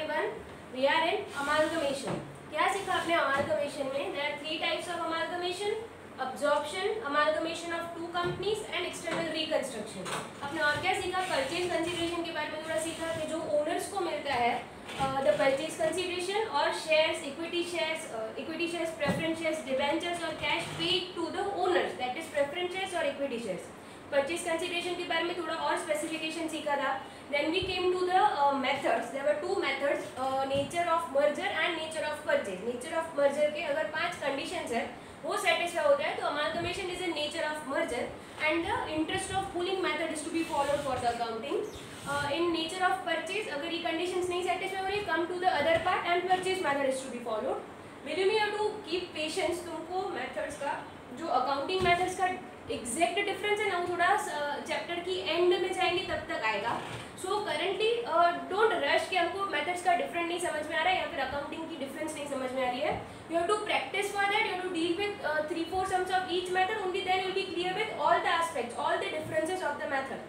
everyone. We are in amalgamation. क्या सीखा आपने amalgamation में? There are three types of amalgamation: absorption, amalgamation of two companies, and external reconstruction. आपने और क्या सीखा? Purchase consideration के बारे में थोड़ा सीखा कि जो owners को मिलता है the purchase consideration और shares, equity shares, preference shares, debentures और cash paid to the owners, that is preference shares और equity shares. परचेज कंसिडरेशन के बारे में थोड़ा और स्पेसिफिकेशन सीखा था. Then we came to the methods. There were two methods, nature of merger and nature of purchase. Nature of merger के अगर 5 कंडीशंस है वो सेटिस्फाई होता है तो amalgamation is a nature of merger and the interest of pooling method is to be followed for the accounting. In nature of purchase अगर ये conditions नहीं सेटिस्फाई हो रही, come to the other part and purchase method is to be followed. Will you have to keep patience. तुमको methods का जो accounting methods का exact difference है ना वो थोड़ा चैप्टर की एंड में जाएंगे तब तक आएगा. सो करंटली डोंट रश कि हमको मेथड्स का डिफरेंट नहीं समझ में आ रहा है या फिर अकाउंटिंग की डिफरेंस नहीं समझ में आ रही है. You have to practise for that. You have to deal with 3-4 sums of each method. Only then you will be clear with all the aspects, all the differences of the method,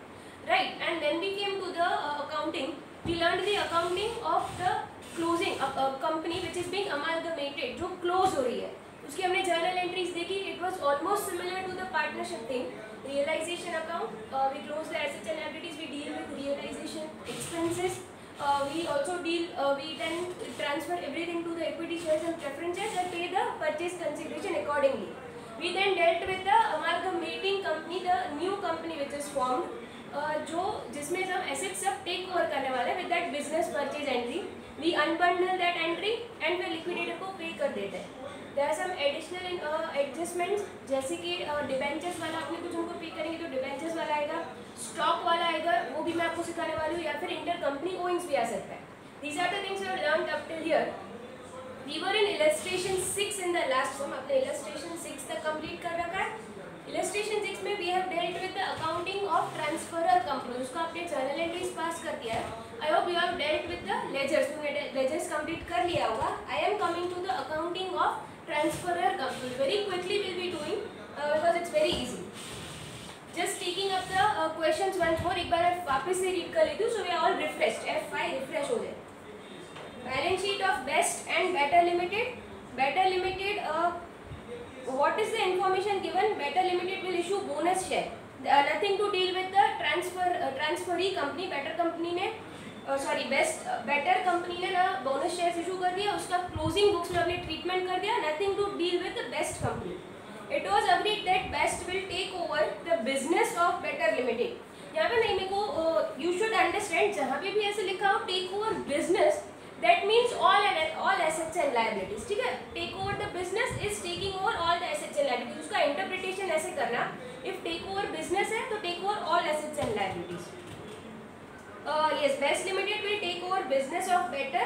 right. And then we came to the accounting. We learn the accounting of the closing company which is being amalgamated, जो close हो रही है. उसकी हमने journal entries देखी. It was almost similar to the partnership thing. Realisation account, we close the assets and liabilities, we deal with realisation expenses, we also deal we then transfer everything to the equity shares and preference shares and pay the purchase consideration accordingly. We then dealt with the amalgamating company, the new company which is formed, जो जिसमें हम assets सब take over करने वाले हैं. With that business purchase entry we unbundle that entry and फिर liquidator को pay कर देते हैं. There are some additional adjustments, जैसे कि डिबेंचर्स वाला आपने कुछ उनको पे करेंगे तो डिबेंचर्स वाला आएगा, स्टॉक वाला आएगा, वो भी मैं आपको सिखाने वाली हूँ, या फिर इंटर कंपनी ओइंग्स भी आ सकता है. These are the things you have learned up till here. We were in illustration 6 in the last sum. आपने इलस्ट्रेशन 6 तक कंप्लीट कर रखा है. इलस्ट्रेशन 6 में we have dealt with the accounting of transferor company. उसको आपने जर्नल एंट्रीज पास कर दिया है. I hope you have dealt with the ledgers. तुमने लेजर्स कंप्लीट कर लिया होगा. I am coming to the accounting of transferor company. Very quickly we'll be doing because it's very easy. Just taking up the questions once more. एक बार वापस से read कर लेती हूँ. So we are all refreshed. F5 refresh हो जाए. Balance sheet of Best and Better Limited. Better Limited. What is the information given? Better Limited will issue bonus share. Nothing to deal with the transferee company. Better company ने better company ने ना bonus shares issue कर दिया. उसका closing books में अपने treatment कर दिया. Nothing to deal with the best company. It was agreed that best will take over the business of better limited. यहाँ पे नहीं, मेरे को यू शुड अंडरस्टैंड जहाँ पे भी ऐसे लिखा हो take over business, that means all assets and liabilities. ठीक है, take over the business is taking over all the assets and liabilities. उसका इंटरप्रिटेशन ऐसे करना, इफ टेक ओवर बिजनेस है तो take over all assets and liabilities. Yes, Best Limited will take over business of Better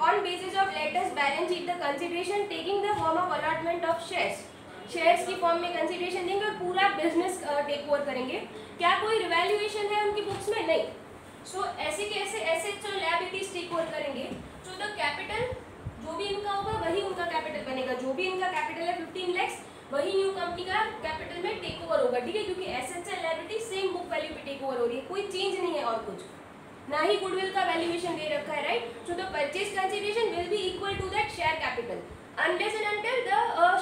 on basis of latest balance sheet the consideration taking the form of allotment of shares. Shares की form में consideration देंगे और पूरा business take over करेंगे. क्या कोई revaluation है उनकी बुक्स में? नहीं. सो ऐसे के ऐसे एसेट्स और लायबिलिटीज टेक ओवर करेंगे. सो द कैपिटल जो भी इनका होगा वही उनका कैपिटल बनेगा. जो भी इनका कैपिटल है 15 lakhs वही न्यू कंपनी का कैपिटल में टेक ओवर होगा. ठीक है, क्योंकि assets and liabilities same book value पे टेक ओवर हो रही है. कोई चेंज नहीं है और कुछ, ना ही गुडविल का वैल्यूएशन दे रखा है, right. So the purchase consideration will be equal to that share capital unless and until the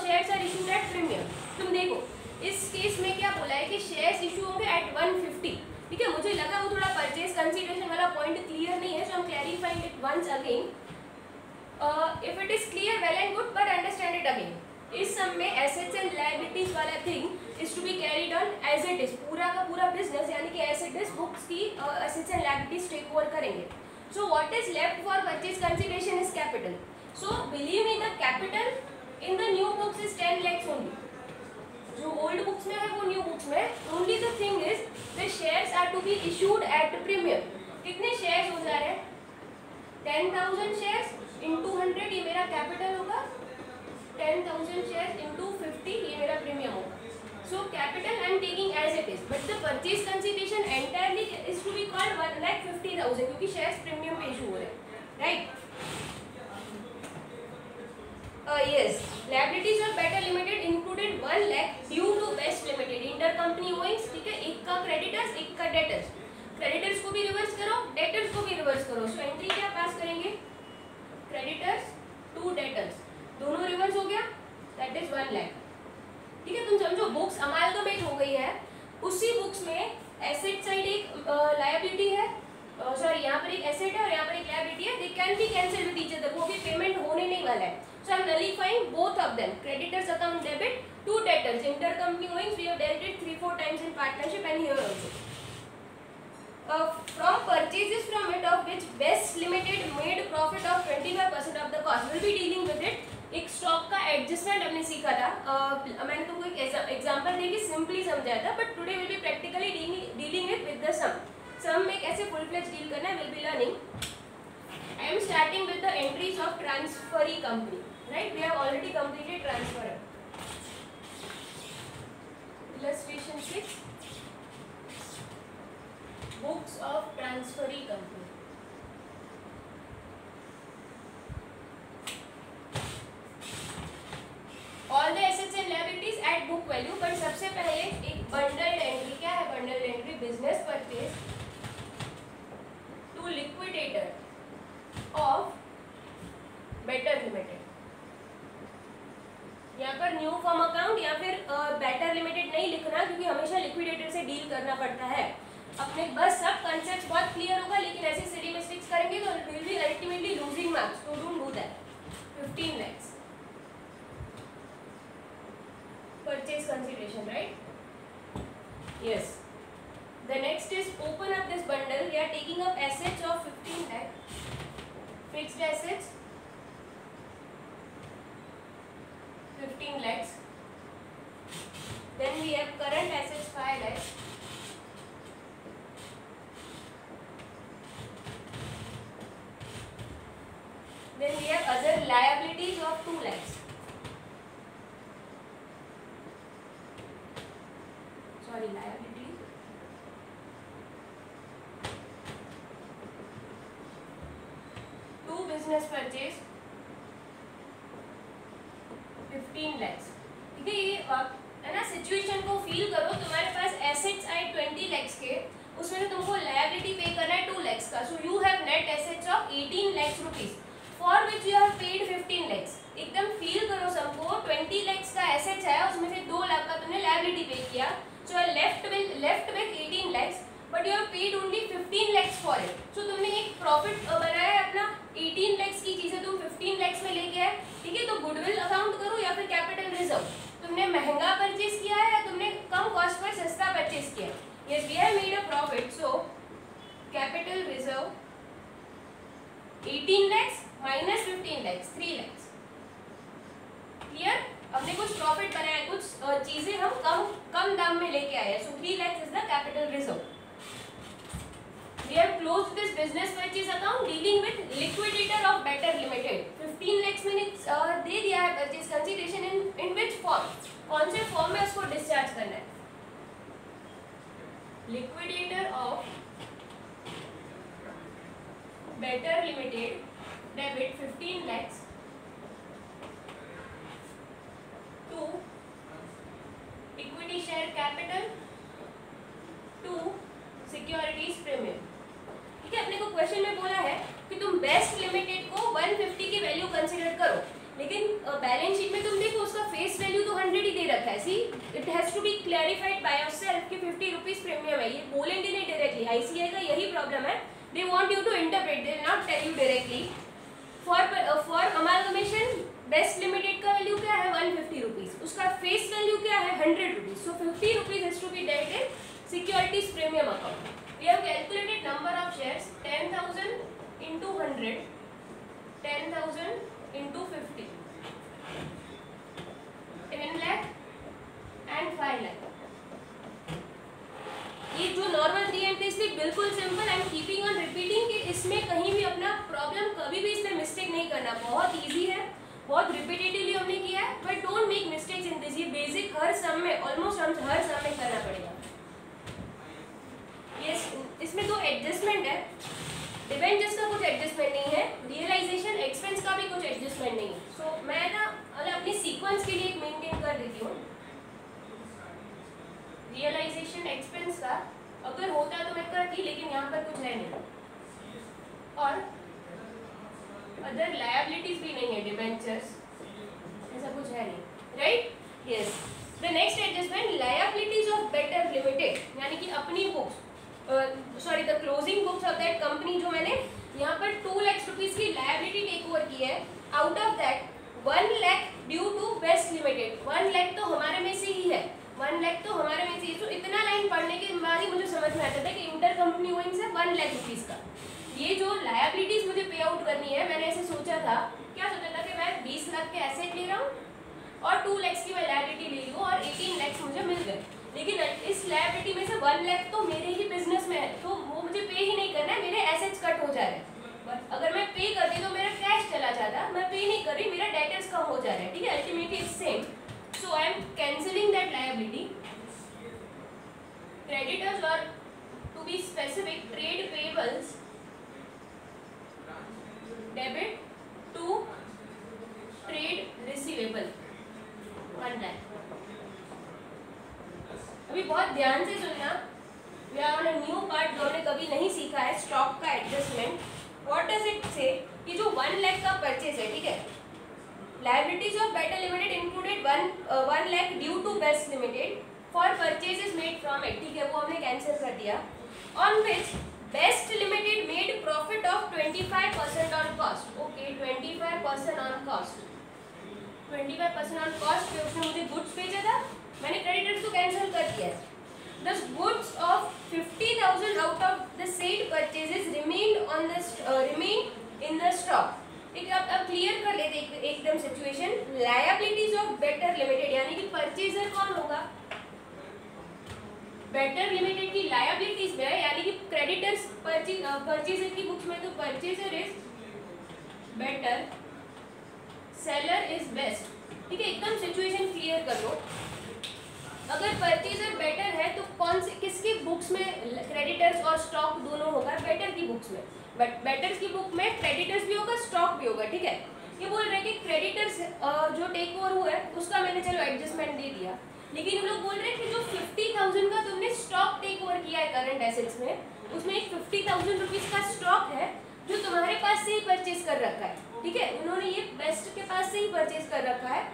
shares are issued at premium. तुम देखो इस केस में क्या बोला है कि शेयर्स इशू होंगे एट 150. ठीक है, मुझे लगा वो थोड़ा परचेज कंसिडरेशन वाला पॉइंट क्लियर नहीं है. So I am clarifying it once again. If it is clear well and good, but understand it again. इस सब में एसेट्स एंड लायबिलिटीज वाला thing is to be carried on as it is. पूरा का पूरा business यानी कि as it is books की assets and liabilities take over करेंगे. So what is left for purchase consideration is capital. So believe me, the capital in the new books is 10 lakhs only. जो old books में है वो new books में. Only the thing is the shares are to be issued at premium. कितने shares हो जा रहे हैं? 10,000 शेयर्स इंटू 100 ये मेरा कैपिटल होगा. 10,000 shares into 50 ये मेरा प्रीमियम होगा. So capital I am taking as it is, but the purchase consideration entirely is to be called 1,50,000 क्योंकि shares प्रीमियम पे इशू हो रहे हैं, right? Yes, liabilities of Better Limited included 1 lakh due to Best Limited intercompany owings. ठीक है, एक का creditors एक का debtors. creditors को भी रिवर्स करो, debtors को भी रिवर्स करो. So entry क्या पास करेंगे? क्रेडिटर्स, 2 डेटर्स, दोनों रिवर्स हो गया, दैट इज 1 लाख। ठीक है, तुम समझो बुक्स अमालगमेट हो गई है, उसी बुक्स में एसेट साइड एक लायबिलिटी है, सॉरी यहाँ पर एक एसेट है और यहाँ पर एक लायबिलिटी है, they can be cancel with each other, वो भी पेमेंट होने नहीं वाला है, so I am nullifying both of them, creditors account debit, 2 debtors, intercompany owings we have dealt it 3-4 times in partnership and here also. From purchases from it of which Best Limited made profit of 25% of the cost, we'll be dealing with it. एक stock का adjustment हमने सीखा था, मैंने तुमको एक example देके simply समझाया था, but today will be practically dealing it with the sum में कैसे फुल फ्लेज डील करना है, will be learning. I am starting with the entries of transferee company, right, we have already completed transfer. Illustration 6, books of transferee company. All the assets and liabilities at book value, but सबसे पहले एक bundled entry, क्या है bundled entry? business purchase to liquidator of Better Limited. यहाँ पर new form account या फिर better limited नहीं लिखना, क्योंकि हमेशा लिक्विडेटर से डील करना पड़ता है. अपने बस सब कंसेप्ट बहुत क्लियर होगा, लेकिन ऐसे सिली मिस्टेक्स करेंगे तो will be ultimately losing marks, so don't do that. 15 lakhs purchase consideration, right? Yes. The next is open up this bundle. We are taking up assets of 15 lakh, fixed assets 15 lakhs. Then we have current assets 5 lakhs. Then we have other liabilities of 2 lakhs. Sorry, liabilities. Two business purchase 15 lakhs. ठीक है, ये है ना, situation को feel करो. तुम्हारे पास assets आए 20 lakhs के, उसमें से तुमको लायबिलिटी पे करना है 2 lakhs का, so you have net assets of 18 lakhs rupees for which you have paid 15 lakhs. एकदम फील करो सबको, 20 lakhs का एसेट्स आया, उसमें से 2 लाख का तुमने लायबिलिटी पे किया, so you are left with 18 lakhs, but you have paid only 15 lakhs for it. So तुमने एक प्रॉफिट बनाया है अपना, 18 lakhs की चीजें तुम 15 lakhs में लेके आए. ठीक है, तो गुडविल अकाउंट करो या फिर कैपिटल रिजर्व. तुमने महंगा परचेज किया है या तुमने कम कॉस्ट पर सस्ता परचेज किया. Yes, we have made a profit, so capital reserve 18 lakhs minus 15 lakhs 3 lakhs. Clear? हमने कुछ प्रॉफिट बनाया, कुछ चीजें हम कम दाम में लेके आए, सो 3 lakhs is the capital reserve. We have closed this business purchase account dealing with liquidator of Better Limited. 15 lakhs मैंने दे दिया है purchase consideration in which form? कौन से फॉर्म में उसको डिस्चार्ज करना है? Liquidator of Better Limited debit 15 lakhs to equity share capital to securities premium. ठीक है, अपने को क्वेश्चन में बोला है कि तुम बेस्ट लिमिटेड को 150 की वैल्यू कंसीडर करो, लेकिन बैलेंस शीट में तुम देखो उसका फेस वैल्यू तो 100 ही दे रखा है. See it has to be clarified by yourself कि 50 रुपीस प्रीमियम है. ये बोलेंगे नहीं डायरेक्टली, आईसीआई का यही प्रॉब्लम है, they want you to interpret, they will not tell you directly. For amalgamation best limited का वैल्यू क्या है 150 रुपीस, उसका फेस वैल्यू क्या है 100 rupees, so 50 rupees has to be debit in securities premium account. We have calculated number of shares 10,000 into 100, 10,000 into 50, 10 lakh and 5 lakh. ये जो normal 3 entries थी बिल्कुल simple. I am keeping on repeating कि इसमें कहीं भी अपना प्रॉब्लम, कभी भी इसमें मिस्टेक नहीं करना. बहुत इजी है, बहुत रिपीटेटिवली हमने किया है, but don't make mistakes in this. ये बेसिक हर सम में, ऑलमोस्ट हर सम में करना पड़ेगा. Yes, इसमें दो एडजस्टमेंट है, डिवेंचर्स का कुछ एडजस्टमेंट नहीं है, रियलाइजेशन एक्सपेंस का भी कुछ एडजस्टमेंट नहीं है. सो मैं ना अपनी सीक्वेंस के लिए एक मेंटेन कर देती हूँ. रियलाइजेशन एक्सपेंस का अगर होता तो मैं करती, लेकिन यहाँ पर कुछ है नहीं. और अदर लायबिलिटीज भी नहीं है, डिबेंचर्स ऐसा कुछ है नहीं, right? Yes. The next adjustment, liabilities of better limited, यानी कि अपनी books, sorry the closing books of that company, जो मैंने यहाँ पर 2 लाख रुपीज की लायबिलिटी टेक ओवर की है, out of that 1 lakh due to best limited. 1 lakh तो हमारे में से ही है, 1 लाख तो हमारे में से ही। तो इतना लाइन पढ़ने के बाद ही मुझे समझ में आता था कि इंटर कंपनी गोइंग से 1 लाख रुपीज का ये जो लायबिलिटीज मुझे पे आउट करनी है, मैंने ऐसे सोचा था, क्या सोचा था कि मैं 20 लाख के एसेट ले रहा हूँ और 2 लाख की मैं लायबिलिटी ले रही हूँ और 18 लाख मुझे मिल गए, लेकिन इस लायबिलिटी में से 1 लाख तो मेरे ही बिजनेस में है, तो वो मुझे पे ही नहीं करना है, मेरे एसेट्स कट हो जा रहे हैं। अगर मैं पे करती तो मेरा कैश चला जाता, मैं पे नहीं कर रही, मेरा डेटर्स कम हो जा रहा है, ठीक है? Ultimately it's same, so I am cancelling that liability. Creditors और to be specific, trade payables debit to trade receivable 1 lakh. अभी बहुत ध्यान से सुनना, we are on a new part जो हमने कभी नहीं सीखा है, स्टॉक का एडजस्टमेंट। व्हाट डज इट से कि जो 1 लाख का परचेज है, ठीक है, liabilities of better limited included 1 lakh due to best limited for purchases made from it, ठीक है, वो हमने कैंसिल कर दिया। On which best limited made profit of 25% on cost, okay 25% on cost, 25% on cost पे उसने मुझे गुड्स भेजा था, मैंने क्रेडिटर्स को कैंसिल कर दिया है। The goods of 50,000 out of the said purchases remained in the stock, ठीक है? अब क्लियर कर लेते एकदम situation. Liabilities of better limited, यानी कि परचेजर कौन होगा? बेटर लिमिटेड की लायबिलिटीज में है, यानी कि क्रेडिटर्स परचेजर की बुक्स में, तो purchaser is better, seller is best, ठीक है? एकदम सिचुएशन क्लियर कर लो। अगर परचेजर बेटर है तो कौन से किसकी बुक्स में क्रेडिटर्स और स्टॉक दोनों होगा? बेटर की बुक्स में, बट बेटर्स की बुक में क्रेडिटर्स भी होगा, स्टॉक भी होगा, ठीक है? ये बोल रहे हैं कि क्रेडिटर्स जो टेक ओवर हुआ है उसका मैंने चलो एडजस्टमेंट दे दिया, लेकिन हम लोग बोल रहे हैं कि जो 50,000 का तुमने स्टॉक टेक ओवर किया है करंट एसेट्स में, उसमें एक 50,000 रुपीज का स्टॉक है जो तुम्हारे पास से ही परचेज कर रखा है, ठीक है? उन्होंने ये बेस्ट के पास से ही परचेज कर रखा है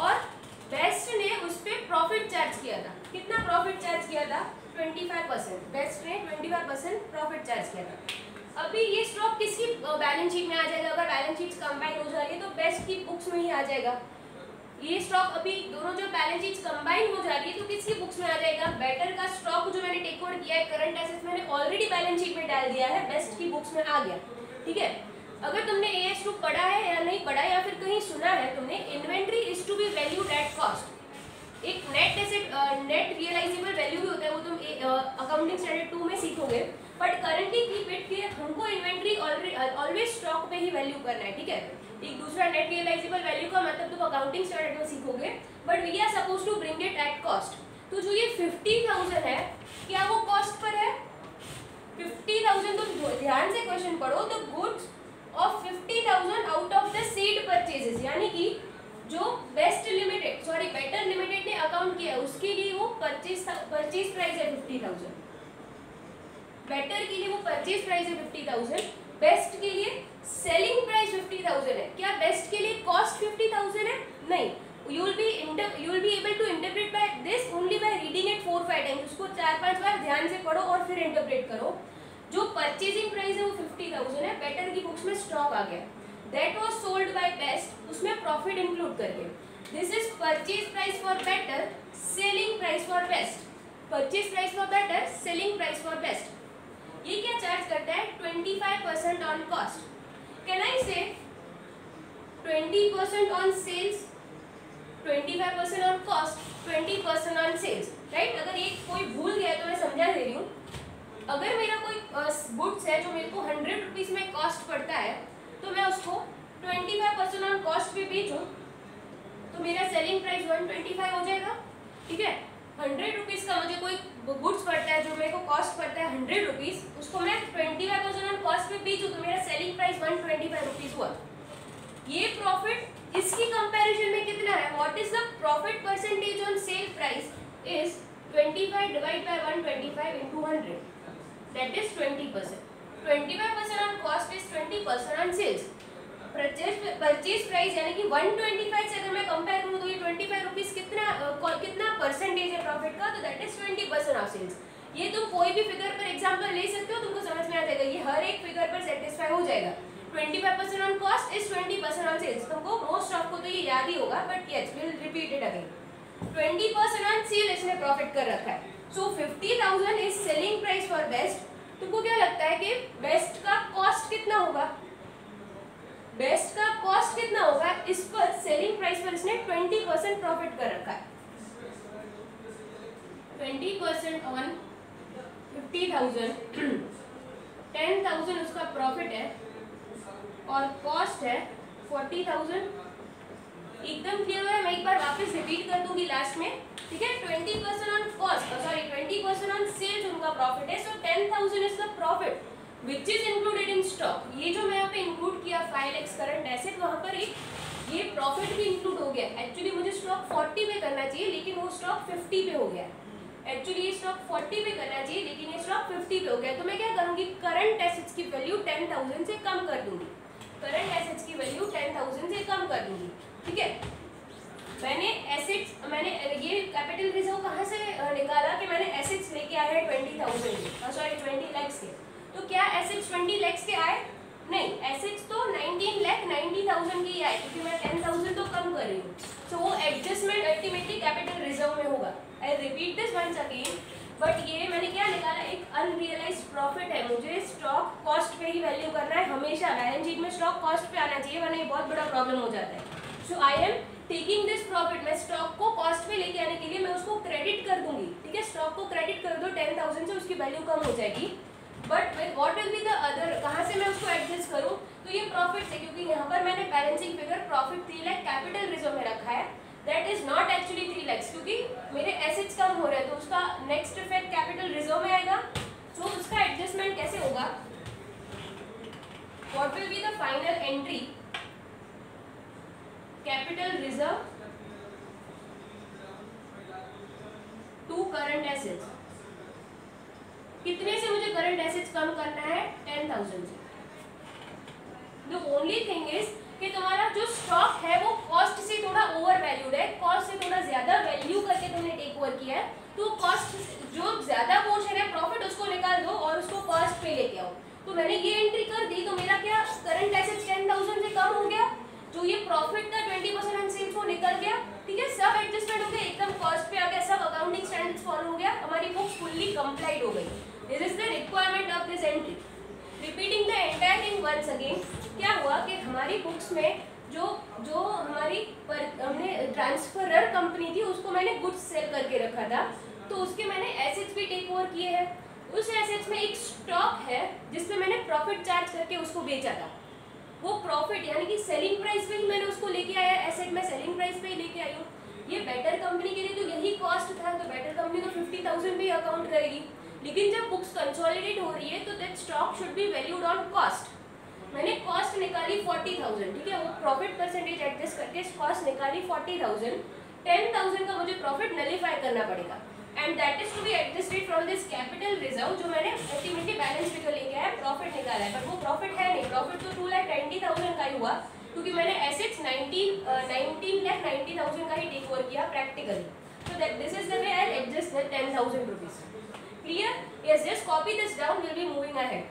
और बेस्ट ने उस पर प्रॉफिट चार्ज किया था। कितना प्रॉफिट चार्ज किया था? 25%। बेस्ट ने 25% प्रॉफिट चार्ज किया था। अभी ये स्टॉक किसकी बैलेंस शीट में आ जाएगा? अगर बैलेंस शीट कंबाइन हो जा रही है तो बेस्ट की बुक्स में ही आ जाएगा। ये स्टॉक अभी दोनों जो बैलेंस शीट कंबाइन हो जा रही है तो किसकी बुक्स में आ जाएगा? बेटर का स्टॉक जो मैंने टेक ओवर किया है करंट एसेट्स मैंने ऑलरेडी बैलेंस शीट में डाल दिया है, बेस्ट की बुक्स में आ गया, ठीक है? अगर तुमने AS2 पढ़ा है या नहीं पढ़ा है या फिर कहीं सुना है तुमने, inventory is to be valued at cost. एक net asset net realisable value भी होता है, वो तुम अकाउंटिंग स्टैंडर्ड 2 में सीखोगे, बट करंटली कीप इट कि हमको इन्वेंट्री ऑलवेज स्टॉक पे ही वैल्यू करना है, ठीक है? एक दूसरा नेट रियलाइजेबल वैल्यू का मतलब तुम अकाउंटिंग स्टैंडर्ड में सीखोगे, but we are suppose to bring it at cost. तो जो ये 50,000 है, क्या वो कॉस्ट पर है? 50,000 तो ध्यान से क्वेश्चन पढ़ो, तो goods of 50,000 out of the said purchases, यानी कि जो बेटर लिमिटेड ने अकाउंट किया उसके लिए वो परचेज प्राइस है 50,000, बेटर के लिए वो परचेज प्राइस है 50,000, बेस्ट के लिए सेलिंग प्राइस 50,000 है। क्या बेस्ट के लिए कॉस्ट 50,000 है? नहीं। you will be able to interpret by this only by reading it 4-5 times। उसको 4-5 बार ध्यान से पढ़ो और फिर इंटरप्रेट करो। जो परचेजिंग प्राइस है वो 50,000 है, बेटर की बुक्स में स्टॉक आ गया, that was sold by best, उसमें प्रॉफिट इंक्लूड करके, this is purchase price for better, selling price for best, purchase price for better, selling price for best. ये क्या चार्ज करता है? 25% on cost. Can I say 20% on sales, 25% on cost, 20% on sales, right? अगर ये कोई भूल गया तो मैं समझा दे रही हूँ। अगर मेरा कोई गुड्स है जो मेरे को 100 रुपीज में कॉस्ट पड़ता है, तो मैं उसको 25% ऑन कॉस्ट पे बेचूं तो मेरा सेलिंग प्राइस 125 हो जाएगा, ठीक है? 100 रुपीज का मुझे कोई गुड्स पड़ता है जो मेरे को कॉस्ट पड़ता है 100 रुपीज, उसको मैं 25% ऑन कॉस्ट पे बेचूं तो मेरा सेलिंग प्राइस 125 रुपीज हुआ। ये प्रॉफिट इसकी कंपैरिजन में कितना है? What is the profit percentage on sale price is 25 divide by 125 into 100, that is 20%. 25% on cost is 20% on sales. Purchase price यानी कि 125 से अगर मैं कंपेयर करूं तो ये 25 रुपीस कितना परसेंटेज है प्रॉफिट का, तो दैट इज 20% ऑफ सेल्स। ये तुम कोई भी फिगर पर एग्जांपल ले सकते हो, तुमको समझ में आ जाएगा, ये हर एक फिगर पर सेटिस्फाई हो जाएगा। 25% on cost is 20% on sales. तुमको मोस्ट ऑफ को तो ये याद ही होगा, but yes will repeat it again. 20% on sale इसने प्रॉफिट कर रखा है। So 50,000 is selling price for best. तुमको क्या लगता है कि बेस्ट का कॉस्ट कितना होगा? बेस्ट का कॉस्ट कितना होगा? इस पर सेलिंग प्राइस पर इसने 20% प्रॉफिट कर रखा है। 20% ऑन 50,000, 10,000 उसका प्रॉफिट है और कॉस्ट है 40,000। एकदम क्लियर है? मैं एक बार वापस रिपीट कर दूंगी लास्ट में, ठीक है। 20% on cost, sorry 20% on sales उनका प्रॉफिट है। So 10,000 is the profit which is included in stock. ये जो मैं यहाँ पे इंक्लूड किया 5 करंट एसेट, वहाँ पर ये प्रॉफिट भी इंक्लूड हो गया। एक्चुअली मुझे स्टॉक 40 पे करना चाहिए, लेकिन वो स्टॉक 50 पे हो गया। एक्चुअली ये स्टॉक 40 पे करना चाहिए, लेकिन ये स्टॉक 50 पे हो गया। तो मैं क्या करूंगी, करंट एसेट्स की वैल्यू 10,000 से कम कर दूंगी। करंट एसेट्स की वैल्यू 10,000 से कम कर दूंगी, ठीक है। मैंने ये कैपिटल रिजर्व कहाँ से निकाला कि मैंने एसेट्स लेके आए हैं 20 लाख के। तो क्या एसेट्स 20 लाख के आए? नहीं, एसेट्स तो 19,90,000 की आए, क्योंकि मैं 10,000 तो कम कर रही हूँ। सो वो एडजस्टमेंट अल्टीमेटली कैपिटल रिजर्व में होगा। I repeat this once again, but ये मैंने क्या निकाला, एक अनरियलाइज्ड प्रॉफिट है। मुझे स्टॉक कॉस्ट पे ही वैल्यू करना है हमेशा। बैलेंस शीट में स्टॉक कॉस्ट पे आना चाहिए, वरना ये बहुत बड़ा प्रॉब्लम हो जाता है। So I am taking this profit. मैं स्टॉक को कॉस्ट पे लेके आने के लिए मैं उसको क्रेडिट कर दूंगी, ठीक है। स्टॉक को क्रेडिट कर दो 10,000 से, उसकी वैल्यू कम हो जाएगी। But what will be the other, कहाँ से मैं उसको एडजस्ट करूँ? तो ये प्रॉफिट से, क्योंकि यहाँ पर मैंने balancing figure profit 3 lakh capital reserve में रखा है। That is not actually 3 lakh, क्योंकि मेरे एसेट्स कम हो रहे हैं, तो उसका नेक्स्ट इफेक्ट कैपिटल रिजर्व में आएगा। सो उसका एडजस्टमेंट कैसे होगा? What will be the final entry? Capital reserve to current assets. कितने से मुझे करंट एसेट्स कम करना है? 10,000 से। द ओनली थिंग इज कि तुम्हारा जो स्टॉक है वो कॉस्ट से थोड़ा ओवर वैल्यूड है, कॉस्ट से थोड़ा ज्यादा वैल्यू करके तुमने टेक ओवर किया है। तो कॉस्ट जो ज्यादा पोर्शन है प्रॉफिट, उसको निकाल दो और उसको कॉस्ट पे लेके आओ। तो मैंने ये एंट्री कर दी, तो मेरा क्या करंट एसेट्स 10,000 से कम हो गया। जो ये प्रॉफिट था 20% ऑन सेल्स वो निकल गया, ठीक है। सब एडजस्टमेंट हो गया, एकदम कॉस्ट पे आ गया, सब अकाउंटिंग स्टैंडर्ड्स फॉलो हो गया, हमारी बुक फुल्ली कंप्लीट हो गई। This is the requirement of this entry. Repeating the entire thing once again, क्या हुआ कि हमारी बुक्स में जो हमारी हमने ट्रांसफरर कंपनी थी, उसको मैंने गुड्स सेल करके रखा था, तो उसके मैंने एसेट्स भी टेक ओवर किए हैं। उस एसेट्स में एक स्टॉक है जिसपे मैंने प्रॉफिट चार्ज करके उसको बेचा था। वो प्रॉफिट यानी कि सेलिंग प्राइस पे ही मैंने उसको लेके आया, एसेट में सेलिंग प्राइस पे ही लेके आई हूँ। ये बेटर कंपनी के लिए तो यही कॉस्ट था, तो बेटर कंपनी तो 50,000 भी अकाउंट करेगी। लेकिन जब बुक्स कंसोलिडेट हो रही है तो that stock should be valued on cost. मैंने कॉस्ट निकाली 40,000, ठीक है। वो प्रॉफिट परसेंटेज एडजस्ट करके कॉस्ट निकाली 40,000। 10,000 का मुझे प्रॉफिट नलिफाई करना पड़ेगा, and that is to be adjusted from this capital reserve, जो मैंने अल्टीमेटली बैलेंस शीट लेके आया, प्रॉफिट निकाला है। पर वो प्रॉफिट है नहीं, प्रॉफिट तो 2,90,000 का ही हुआ, क्योंकि मैंने एसेट्स 19,90,000 का ही टेक ओवर किया practically. So that this is the way I'll adjust the 10,000 rupees. Clear? Yes, just copy this down. We'll be moving ahead.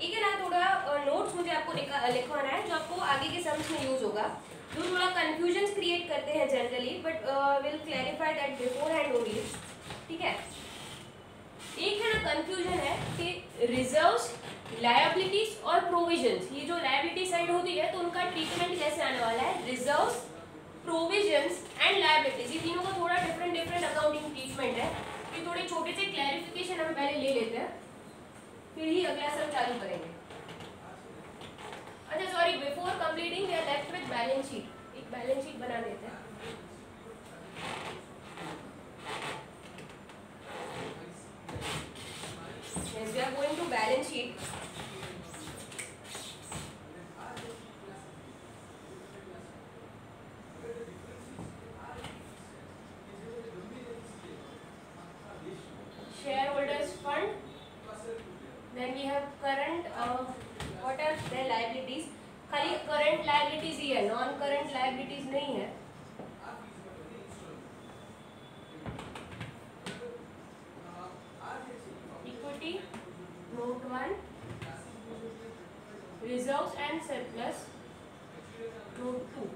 एक है ना थोड़ा नोट्स मुझे आपको लिखवाना है जो आपको आगे के सम्स में यूज होगा, जो थोड़ा कंफ्यूजन क्रिएट करते हैं generally, but will clarify that before hand only. ठीक है, एक है ना कंफ्यूजन है कि रिजर्व्स, लायबिलिटीज और प्रोविजंस, ये जो लायबिलिटी साइड होती है तो उनका ट्रीटमेंट कैसे आने वाला है, रिजर्व्स, प्रोविजंस एंड लायबिलिटीज, ये तीनों का थोड़ा डिफरेंट अकाउंटिंग ट्रीटमेंट है। ये थोड़े छोटे से क्लैरिफिकेशन हम पहले ले लेते हैं, फिर ही अगला सब चालू करेंगे। अच्छा sorry, before completing we are left with balance sheet, एक बैलेंस शीट बना देते हैं। Yes, we are going to balance sheet. Shareholders fund. Then we have current. What are their liabilities? खाली current liabilities ही है, non current liabilities नहीं है। Equity, note 1, reserves and surplus, note 2,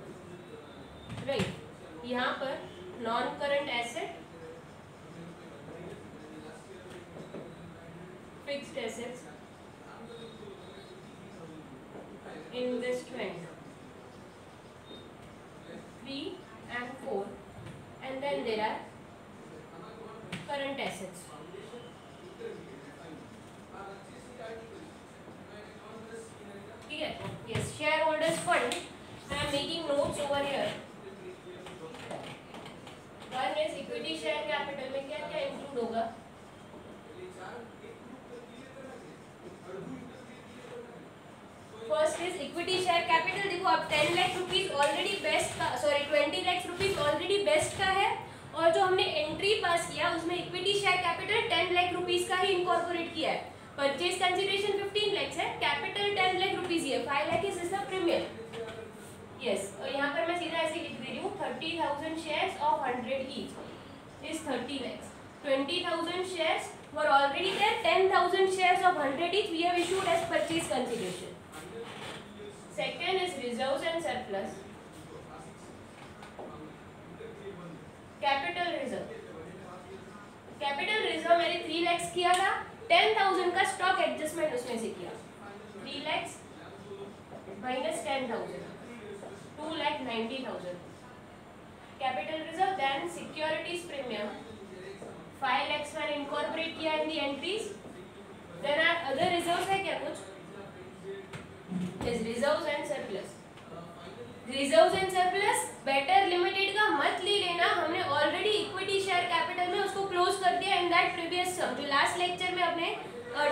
right। यहाँ पर non current asset, fixed assets, investment 3 and 4, and then there are current assets। ठीक है, yes, shareholders fund, I am making notes over here। One is equity share capital में क्या क्या include होगा, first is equity share capital. देखो अब 10 lakh rupees already best का, sorry 20 lakh rupees already best का है, और जो हमने एंट्री पास किया उसमें equity share capital 10 lakh rupees का ही इनकॉर्पोरेट किया है। परचेज कंसीडरेशन 15 लाख है, कैपिटल 10 लाख रुपीज ही है, 5 lakh is the premium. Yes, और यहाँ पर मैं सीधा ऐसे लिख दे रही हूँ, 30,000 shares of 100 each is 30 lakhs, 20,000 shares were already there, 10,000 shares of 100 each we have issued as purchase consideration। Second is reserves and surplus, capital reserve, capital reserve मैंने 3 lakhs किया था, 10,000 का स्टॉक एडजस्टमेंट उसमें से किया, 3 lakhs minus 10,000, 2,90,000 capital reserve। then securities premium 5 lakhs मैंने incorporate किया in the entries। then other reserves है क्या कुछ, is reserves and surplus। reserves and surplus better limited का मत ले लेना, हमने ऑलरेडी इक्विटी शेयर कैपिटल में उसको क्लोज कर दिया इन दैट प्रीवियस सम, जो लास्ट लेक्चर में अपने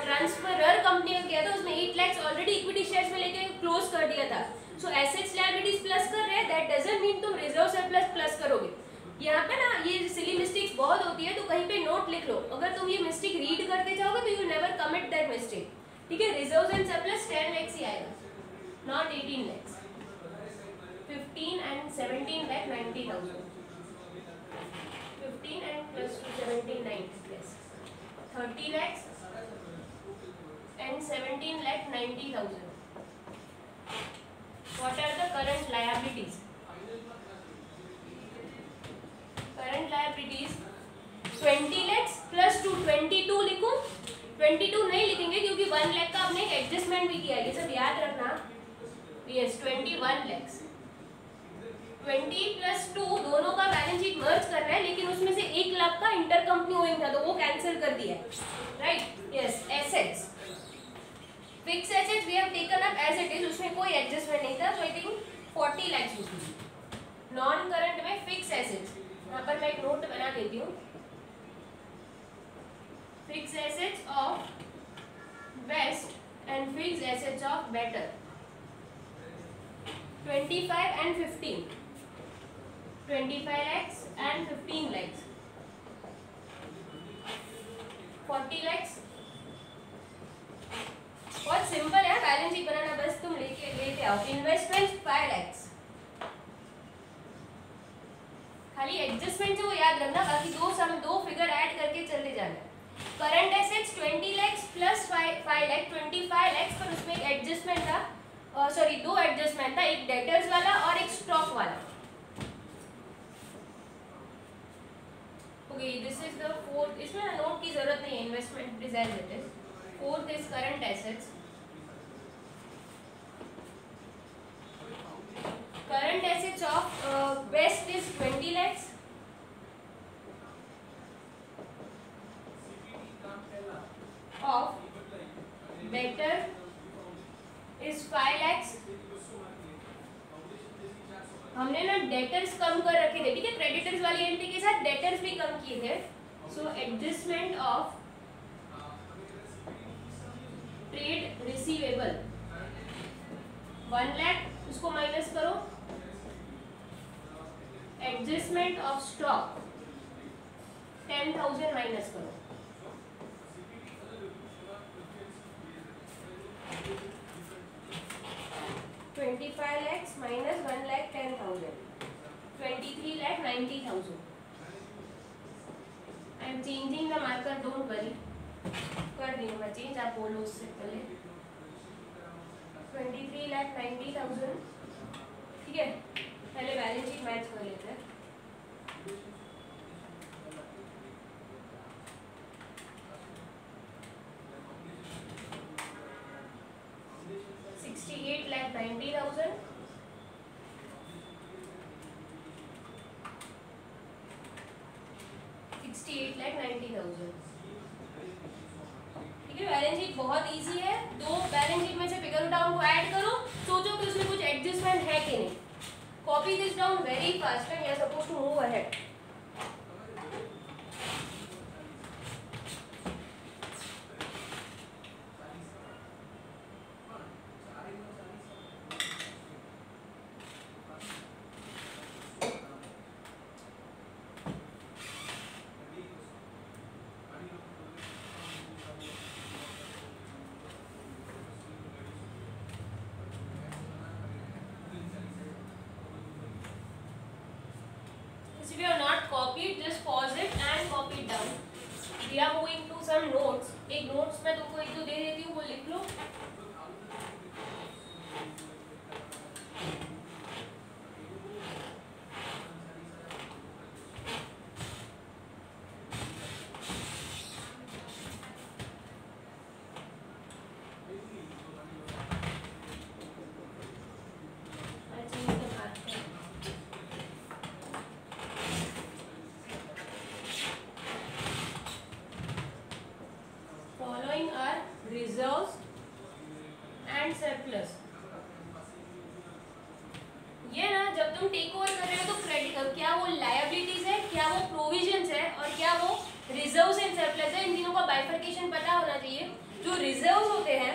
ट्रांसफरर कंपनी का किया था उसमें 8 lakhs ऑलरेडी इक्विटी शेयर्स में लेके क्लोज कर दिया था। सो एसेट्स लायबिलिटीज प्लस कर रहे हैं, दैट डजंट मीन तुम रिजर्व सरप्लस प्लस करोगे। यहाँ पे ना ये सिली मिस्टेक्स बहुत होती है, तो कहीं पे नोट लिख लो, अगर तुम ये मिस्टेक रीड करते जाओगे तो you never commit that mistake. ठीक है, रिजर्व्स एंड सरप्लस 10 lakhs ही आएगा, not 18 lakhs। 15 and 17 lakh 90,000, 15 and plus 2 17 90 yes, 30 lakhs and 17 lakh 90,000। what are the current liabilities? current liabilities 20 lakhs plus 2 22 लिखूं, 22 नहीं लिखेंगे क्योंकि 1 लाख का आपने एक एडजस्टमेंट भी किया है, ये सब याद रखना। यस, 21 lakhs, 20 plus 2 दोनों का बैलेंस शीट मर्ज करना है, लेकिन उसमें से 1 लाख का इंटर कंपनी ओइंग था तो वो कैंसिल कर दिया है, right. Yes, assets, fixed assets we have taken up as it is, उसमें कोई एडजस्टमेंट नहीं था, so I think 40 lakhs rupees. Non current में फिक्स एसेट्स, यहाँ पर मैं एक नोट बना देती हूँ, fixed assets of best and fixed assets of better 25 and 15, 25 lakhs and 15 lakhs, 40 lakhs। बहुत सिंपल है बैलेंस शीट बनाना, बस तुम लेते आओ। इन्वेस्टमेंट 5 lakhs, खाली एडजस्टमेंट से वो याद रखना, बाकी दो फिगर ऐड करके चलते जाना। Current assets 20 lakhs plus 5 lakh 25 lakhs, पर उसमें एक एडजस्टमेंट था, सॉरी दो एडजस्टमेंट था, एक डेटर्स वाला और एक स्टॉक वाला. Okay, this is the fourth. इसमें नोट की जरूरत नहीं है, इन्वेस्टमेंट डिजाइन देते हैं. Fourth is current assets. Current assets of best is 20 lakhs. Of debtor is 5 lakhs. हमने ना डेटर्स कम कर रखे थे, ठीक है, क्रेडिटर्स वाली एंट्री के साथ डेटर्स भी कम किए थे. So adjustment of trade receivable 1 lakh, उसको माइनस करो. एडजस्टमेंट ऑफ स्टॉक 10,000 माइनस करो. 25 lakhs minus 1,10,000, 23,90,000. I am changing the marker, don't worry. कर दी मैं चेंज, आप बोलो उससे पहले. 23,90,000, ठीक है. पहले बैलेंस शीट मैच कर लेते हैं. $68,90,000. ठीक है, बैलेंस शीट बहुत इजी है. दो बैलेंस शीट में से फिगर डाउन को ऐड करो, सोचो कि उसमें कुछ एडजस्टमेंट है कि नहीं. Copy this down very fast and you are supposed to move ahead. If you have not copied, just pause it and copy it down. We are moving to some notes. एक notes मैं तुमको एक दो दे देती हूँ, वो लिख लो. Reserves and surplus. ये ना जब तुम टेक ओवर कर रहे हो तो क्रेडिट, क्या वो लायबिलिटीज है, क्या वो प्रोविजंस है, और क्या वो रिजर्व्स एंड सरप्लस है, इन तीनों का बाइफर्केशन पता होना चाहिए. जो रिजर्व्स होते हैं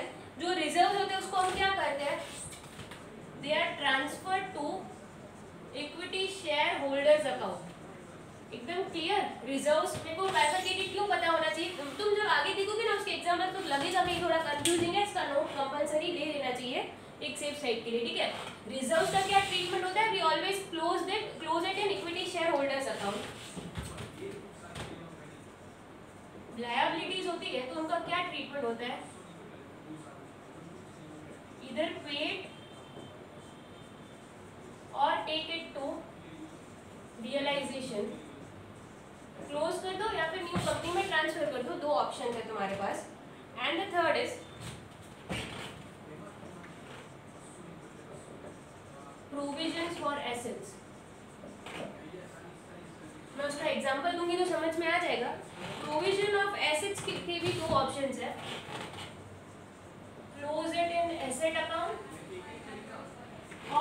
उसको हम क्या करते हैं, they are transferred to equity share holders account. एकदम क्लियर. रिजर्व्स मेरे को बाइफरकेटेड क्यों पता होना चाहिए. तुम जब आगे देखोगे ना उसके एग्जाम्पल तो लगेगा कि थोड़ा कंफ्यूजिंग है, इसका नोट कंपलसरी ले लेना चाहिए एक सेफ साइड के लिए, ठीक है. रिजर्व्स का क्या ट्रीटमेंट होता है, we always close it in equity share holders account. Liabilities होती है तो उनका क्या ट्रीटमेंट होता है, इधर पेड और take it to realisation, close कर दो या फिर न्यू कंपनी में ट्रांसफर कर दो. दो ऑप्शन है तुम्हारे पास. And the third is provisions for assets. मैं उसका एग्जांपल दूंगी तो समझ में आ जाएगा. प्रोविजन ऑफ एसेट्स के भी दो ऑप्शंस है, close it in asset account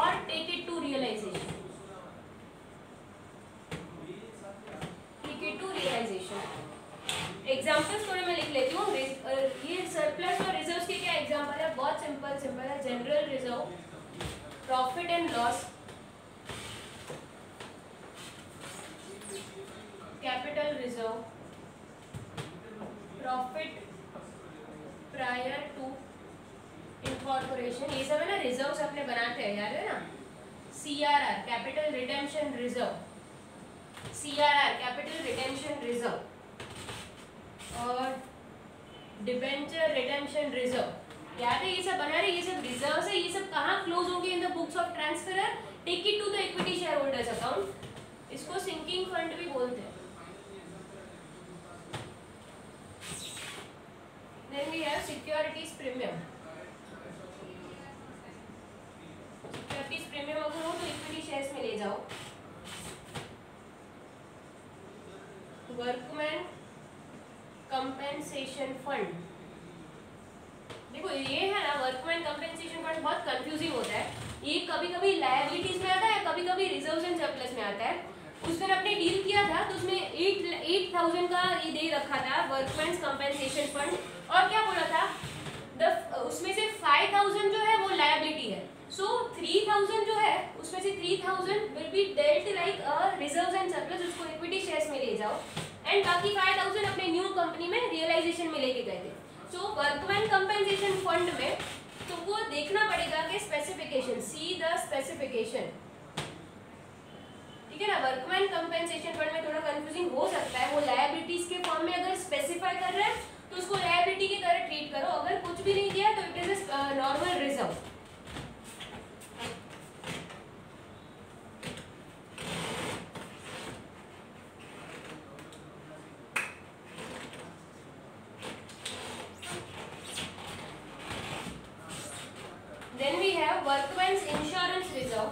और take it to realisation. Examples थोड़े मैं लिख लेती हूँ. ये सरप्लस और रिजर्व्स के क्या एग्जाम्पल है, बहुत सिंपल है. General reserve, profit and loss, capital reserve, profit prior to incorporation. ये सब है ना रिजर्व्स अपने बनाते हैं, याद है ना. CRR capital retention reserve, CRR capital retention reserve, और डिबेंचर रिटेंशन रिजर्व, याद है ये सब बना रहे, ये सब रिजर्व है, ये सब कहाँ क्लोज होंगे in the books of transferor, take it to the equity share holders account, इसको सिंकिंग फंड भी बोलते हैं। Then we have securities premium. Securities premium अगर हो तो इक्विटी शेयर्स में ले जाओ। वर्कमैन कंपेंसेशन फंड, देखो ये है ना, वर्कमैन कंपेंसेशन फंड बहुत कंफ्यूजिंग होता है, ये कभी कभी लायबिलिटीज में आता है, कभी कभी रिजर्व्स एंड सरप्लस में आता है। उस दिन अपने डील किया था तो उसमें 8,000 का ये दे रखा था वर्कमैन कंपेंसेशन फंड, और क्या बोला था उसमें से 5,000 जो है वो लायबिलिटी है, सो 3,000 जो है उसमें से 3,000 will be dealt like reserves and surplus, उसको इक्विटी शेयर्स में ले जाओ, एंड बाकी 5,000 अपने न्यू कंपनी में रियलाइजेशन में लेके गए थे। सो वर्कमैन कंपेंसेशन फंड में तुमको देखना पड़ेगा कि स्पेसिफिकेशन, सी द स्पेसिफिकेशन, ठीक है ना। वर्कमैन कंपेंसेशन फंड में थोड़ा कंफ्यूजिंग हो सकता है, वो लायबिलिटीज के फॉर्म में अगर स्पेसिफाई कर रहे हैं तो उसको लायबिलिटी की तरह ट्रीट करो, अगर कुछ भी नहीं दिया तो it is a normal reserve. Then we have workman's insurance reserve.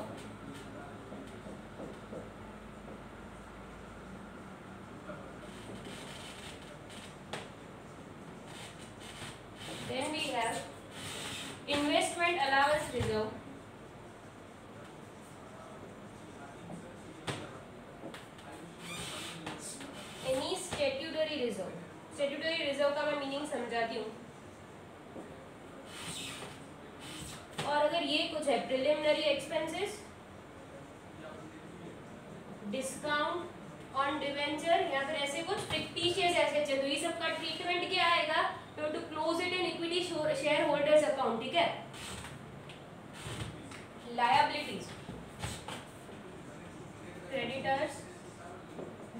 Then we have investment allowance reserve. Any statutory reserve. Statutory reserve का मैं मीनिंग समझाती हूँ। और अगर ये कुछ है preliminary expenses, discount on debenture, या फिर ऐसे कुछ फिक्टिशियस एसेट्स है, तो ये सब का ट्रीटमेंट क्या आएगा, to close it in equity share holders account, ठीक है। Liabilities, creditors,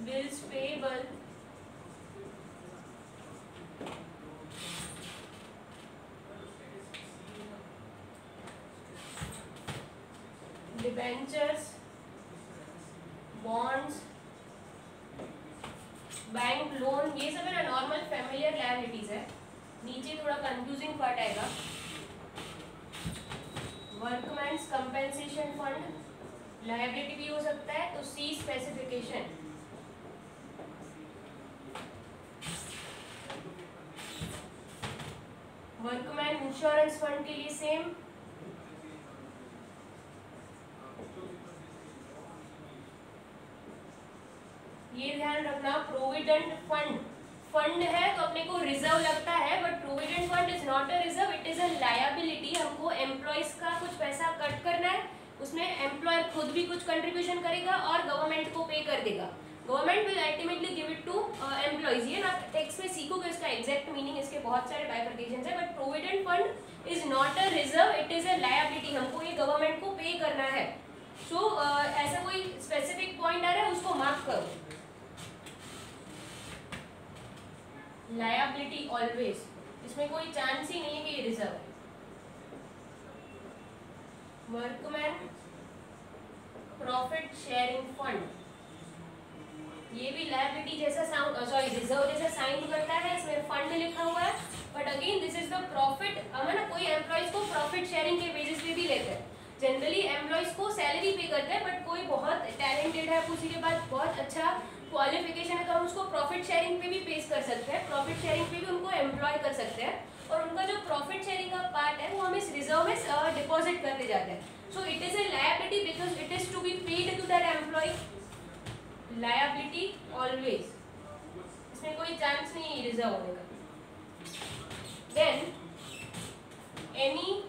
bills payable, debentures, bonds, bank loan, ये सब है ना नॉर्मल फैमिलियर लायबिलिटीज है। नीचे थोड़ा कंफ्यूजिंग पार्ट आएगा, वर्कमैन्स कंपेंसेशन फंड लायबिलिटी भी हो सकता है, तो सी स्पेसिफिकेशन। वर्कमैन इंश्योरेंस फंड के लिए सेम, ये ध्यान रखना, प्रोविडेंट फंड है तो अपने को रिजर्व लगता है, but provident fund is not a reserve, it is a liability. हमको एम्प्लॉयज का कुछ पैसा कट करना है, उसमें एम्प्लॉयर खुद भी कुछ कंट्रीब्यूशन करेगा और गवर्नमेंट को पे कर देगा, government will ultimately give it to employees. ये ना टेक्स्ट में सीखोगे इसका एग्जैक्ट मीनिंग, इसके बहुत सारे बाइफर्केशंस है, but provident fund is not a reserve, it is a liability, हमको ये गवर्नमेंट को पे करना है। सो ऐसा कोई स्पेसिफिक पॉइंट आ रहा है उसको मार्क करो, लायबिलिटी ऑलवेज, इसमें कोई चांस ही नहीं है कि ये रिजर्व है। वर्कमैन प्रॉफिट शेयरिंग फंड, ये भी लायबिलिटी जैसा रिजर्व जैसा साउंड करता है, इसमें फंड लिखा हुआ है, but again this is the profit. ना कोई एम्प्लॉयज को प्रॉफिट शेयरिंग के बेसिस पे भी लेते हैं, जनरली एम्प्लॉयज को सैलरी पे करते हैं, बट कोई बहुत टैलेंटेड है, उसी के बाद बहुत अच्छा क्वालिफिकेशन है तो हम उसको प्रॉफिट शेयरिंग पे भी पेश कर सकते हैं, प्रॉफिट शेयरिंग पे भी उनको एम्प्लॉय कर सकते हैं, और उनका जो प्रॉफिट शेयरिंग का पार्ट है वो हम इस रिजर्व में डिपॉजिट करते जाते हैं। So it is a liability because it is to be paid to that employee, liability always, इसमें कोई चांस नहीं है रिजर्व होने का। Then any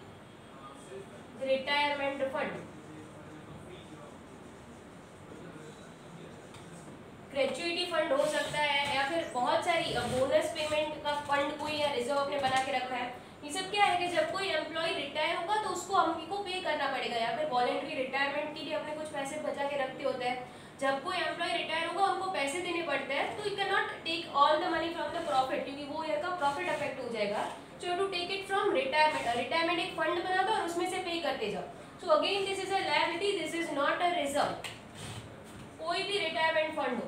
retirement fund, gratuity fund हो सकता है, या फिर बहुत सारी बोनस पेमेंट का फंड कोई या रिजर्व अपने बना के रखा है। ये सब क्या है कि जब कोई एम्प्लॉय रिटायर होगा तो उसको हमको पे करना पड़ेगा, या फिर वॉलंटरी रिटायरमेंट के लिए अपने कुछ पैसे बचा के रखते होते हैं, जब कोई एम्प्लॉय रिटायर होगा उनको पैसे देने पड़ते हैं, तो you can not take all the money from the profit, क्योंकि वो ईयर का प्रॉफिट अफेक्ट हो जाएगा। So you to take it from retirement. Retirement एक फंड बना दो और उसमें से पे करते जाओ। So again this is a liability, this is not a reserve. कोई भी रिटायरमेंट फंड हो,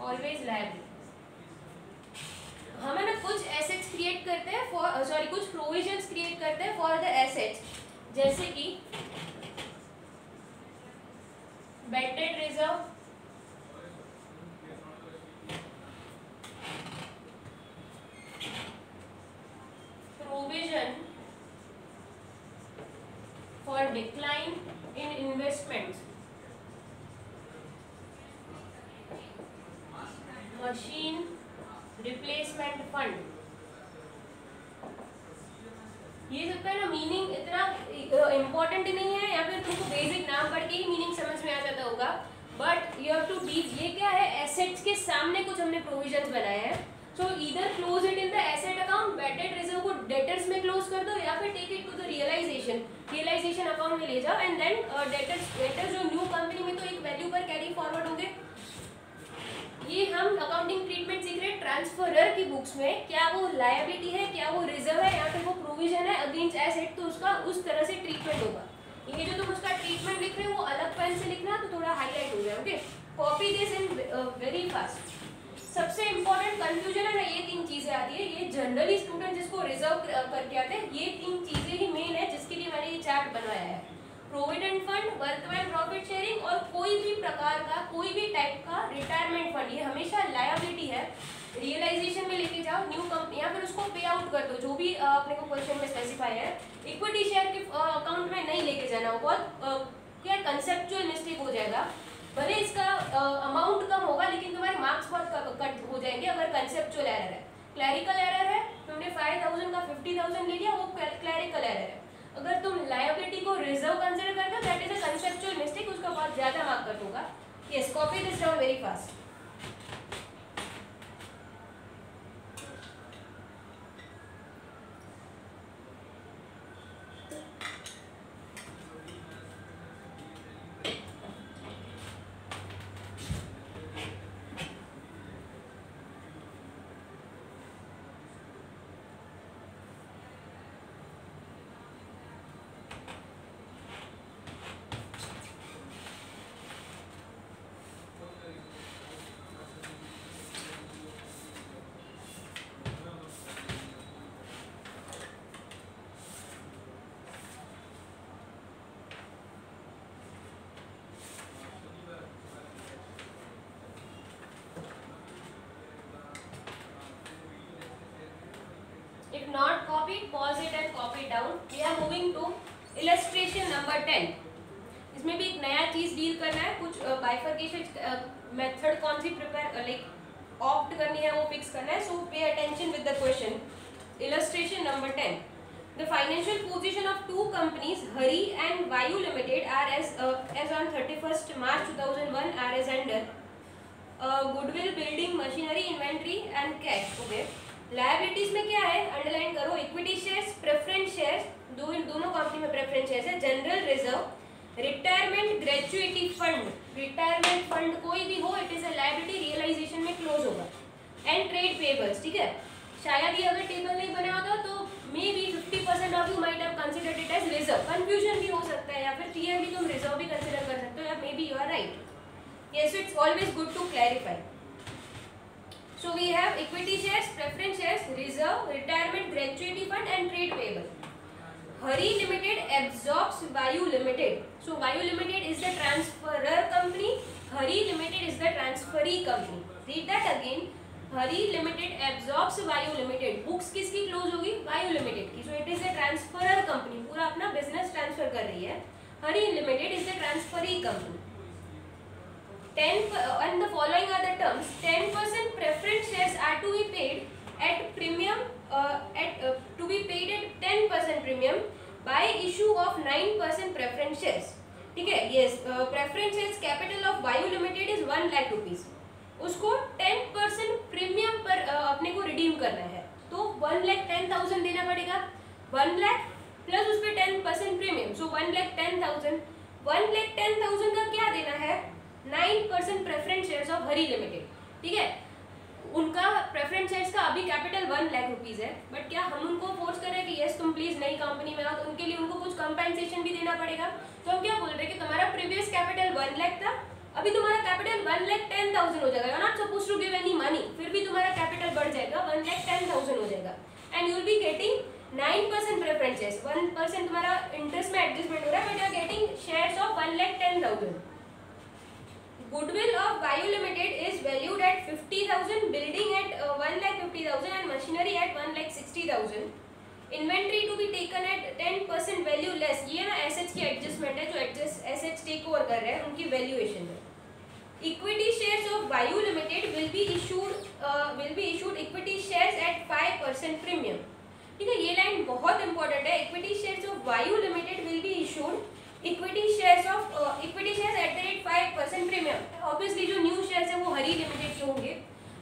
ऑलवेज लायबिलिटी। हम है ना कुछ एसेट्स क्रिएट करते हैं फॉर, सॉरी कुछ प्रोविजंस क्रिएट करते हैं फॉर द एसेट्स, जैसे कि bad debt reserve, provision for decline in investments, machine replacement fund. ये सबका ना मीनिंग इतना इम्पोर्टेंट नहीं है, या फिर तुमको बेसिक नाम पढ़ के ही मीनिंग समझ में आ जाता होगा, but you have to deep. ये क्या है, एसेट्स के सामने कुछ हमने प्रोविजंस बनाए हैं। So either close it in the asset account, bad debt reserve को डेटर्स में क्लोज कर दो, या फिर take it to the realisation account में ले जाओ, एंड देन डेटर्स जो न्यू कंपनी में तो एक वैल्यू पर कैरी फॉरवर्ड होंगे। ये हम अकाउंटिंग ट्रीटमेंट सीख रहे हैं ट्रांसफरर की बुक्स में, क्या वो लायबिलिटी है, क्या वो रिजर्व है, या फिर वो प्रोविजन है अगेंस्ट एसेट, तो उसका उस तरह से ट्रीटमेंट होगा। ये जो तुम उसका ट्रीटमेंट लिख रहे हो वो अलग पेन से लिखना, तो थोड़ा हाईलाइट हो जाए। Okay, copy this in very fast. सबसे इंपॉर्टेंट कंफ्यूजन है ना, ये तीन चीजें आती है। ये जनरली स्टूडेंट जिसको रिजर्व करके आते हैं, ये तीन चीजें ही मेन है जिसके लिए मैंने ये चार्ट बनवाया है। Provident fund, workman profit sharing, और कोई भी प्रकार का, कोई भी टाइप का रिटायरमेंट फंड, ये हमेशा लायबिलिटी है। रियलाइजेशन में लेके जाओ न्यू कंपनी, या फिर उसको पे आउट कर दो, जो भी अपने को क्वेश्चन में स्पेसिफाई है। इक्विटी शेयर के अकाउंट में नहीं लेके जाना, बहुत क्या कंसेप्चुअल मिस्टेक हो जाएगा। भले इसका अमाउंट कम होगा, लेकिन तुम्हारे मार्क्स बहुत कट हो जाएंगे अगर कंसेप्चुअल एरर है। क्लैरिकल एरर है, तुमने 5000 का 50,000 ले लिया, वो क्लैरिकल एरर है। अगर तुम लायबिलिटी को रिजर्व कंसीडर करते हो, that is a conceptual mistake, उसका बहुत ज्यादा मार्क कट होगा। Yes, copy this down very fast. If not copied, pause it and copy down. We are moving to illustration number 10. इसमें भी एक नया चीज डील करना है, कुछ बाइफरकेशन मेथड कौन सी प्रिपेयर लाइक ऑप्ट करनी है वो फिक्स करना है. So pay attention with the question. Illustration number 10. The financial position of two companies, Hari and Vayu Limited, are as on 31st March 2001 are as under goodwill, building, machinery, inventory and cash. Okay. Liabilities में क्या है, underline करो. Equity shares, preference shares, दोनों company में preference shares है. General reserve, retirement gratuity fund, retirement fund कोई भी हो, it is a liability, realisation में क्लोज होगा. And trade payables. ठीक है, शायद ये अगर टेबल नहीं बना होता तो maybe 50% of you might have considered it as reserve. Confusion भी हो सकता है, या फिर क्लियरली तुम रिजर्व भी कंसीडर कर सकते हो, या maybe you are right. Yes, it's always good to clarify. So we have equity shares, preference shares, reserve, retirement gratuity fund and trade payable. Hari Limited absorbs Vayu Limited. So Vayu Limited is the transferor company. Hari Limited is the transferee company. Read that again. Hari Limited absorbs Vayu Limited. Books किसकी close होगी? Vayu Limited की. So it is a transferor company. पूरा अपना business transfer कर रही है. Hari Limited is the transferee company. 10 and the following are the terms. 10% preference shares are to be paid at premium to be paid at 10% premium by issue of 9% preference shares. ठीक है. Yes, preference shares capital of Vayu Limited is 1 lakh rupees. उसको 10% premium पर अपने को redeem करना है, तो 1,10,000 देना पड़ेगा. 1 लाख प्लस उस पर 10% प्रीमियम, सो 1,10,000. 1,10,000 का क्या देना है? 9% preference shares of Hari limited, ठीक है। उनका प्रेफरेंस शेयर्स का अभी कैपिटल 1 लाख रुपीज है, बट क्या हम उनको फोर्स कर रहे हैं कि यस तुम प्लीज नई कंपनी में आओ, तो उनके लिए उनको कुछ कंपेंसेशन भी देना पड़ेगा। तो हम क्या बोल रहे हैं कि तुम्हारा प्रीवियस कैपिटल 1 लाख था, अभी तुम्हारा कैपिटल 1,10,000 हो जाएगा। You are not supposed to give any money, फिर भी तुम्हारा कैपिटल बढ़ जाएगा, 1,10,000 हो जाएगा। And you will be getting 9% preference shares, 1% तुम्हारा इंटरेस्ट में एडजस्टमेंट हो रहा है, but you are getting shares of 1,10,000। Goodwill of Vayu Limited is valued at 50,000, building at 1,50,000 and machinery at 1,60,000. Inventory to be taken at 10% value less. ये ना assets की adjustment है, जो assets take over कर रहे हैं उनकी valuation है। Equity shares of Vayu Limited will be issued equity shares at 5% premium. ठीक है, ये लाइन बहुत इंपॉर्टेंट है। Equity shares of Vayu Limited will be issued equity shares at the rate 5% premium. Obviously जो न्यू शेयर्स है वो हरी limited के होंगे,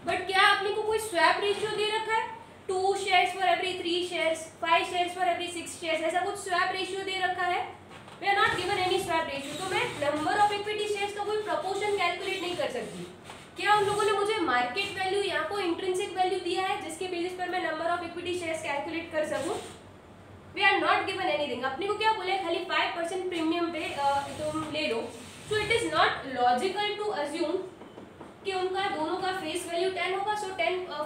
बट क्या आपने को कोई स्वैप रेशियो दे रखा है? 2 shares for every 3 shares, 5 shares for every 6 shares, ऐसा कुछ स्वैप रेशियो दे रखा है? We are not given any swap ratio, तो मैं नंबर ऑफ इक्विटी शेयर्स का कोई प्रपोर्शन कैलकुलेट नहीं कर सकती। क्या उन लोगों ने मुझे मार्केट वैल्यू या कोई इंट्रिंसिक वैल्यू दिया है जिसके बेसिस पर मैं number of equity shares calculate कर सकूं? We are not given anything. अपने को क्या बोले, खाली 5% प्रीमियम पे तुम ले लो। So it is not logical to assume कि उनका दोनों का फेस वैल्यू 10 होगा, सो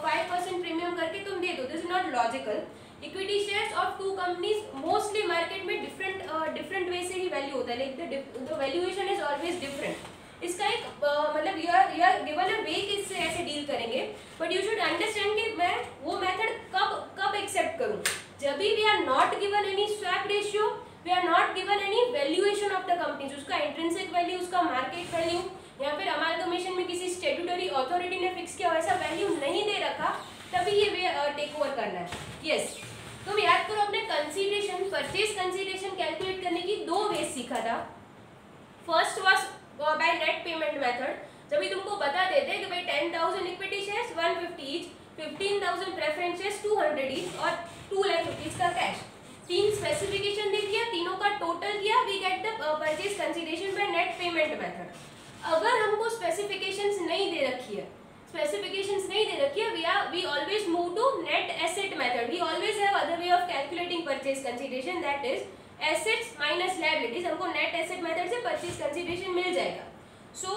5% प्रीमियम करके तुम दे दो। This is not logical. Equity shares of 2 companies mostly market में डिफरेंट वे से ही वैल्यू होता है, like the valuation is always different. इसका एक मतलब यू आर गिवन अ वे कि इससे ऐसे डील करेंगे, बट यू शुड अंडरस्टैंड कि मैं वो मेथड कब एक्सेप्ट करूं, जब भी we are not given any swap ratio, we are not given any valuation of the company, उसका इंट्रिंसिक वैल्यू, उसका मार्केट वैल्यू या फिर अमालगमेशन में किसी स्टैट्यूटरी अथॉरिटी ने फिक्स किया वैसा वैल्यू नहीं दे रखा, तभी ये टेक ओवर करना है। यस, तुम याद करो अपने कंसीडरेशन, परचेज कंसीडरेशन कैलकुलेट करने की 2 वेज सीखा था। First was by net payment method, जब भी तुमको बता देते कि भाई 10,000 equity shares 150 each, 15,000 preference shares 200 each और 2 लाख रुपीज का कैश। 3 स्पेसिफिकेशन दे दिया, तीनों का टोटल किया, we get the purchase consideration by net payment method. अगर हमको स्पेसिफिकेशंस नहीं दे रखी है, we always move to net asset method. We always have other way of calculating purchase consideration, that is assets minus liabilities. हमको net asset method से purchase consideration मिल जाएगा। So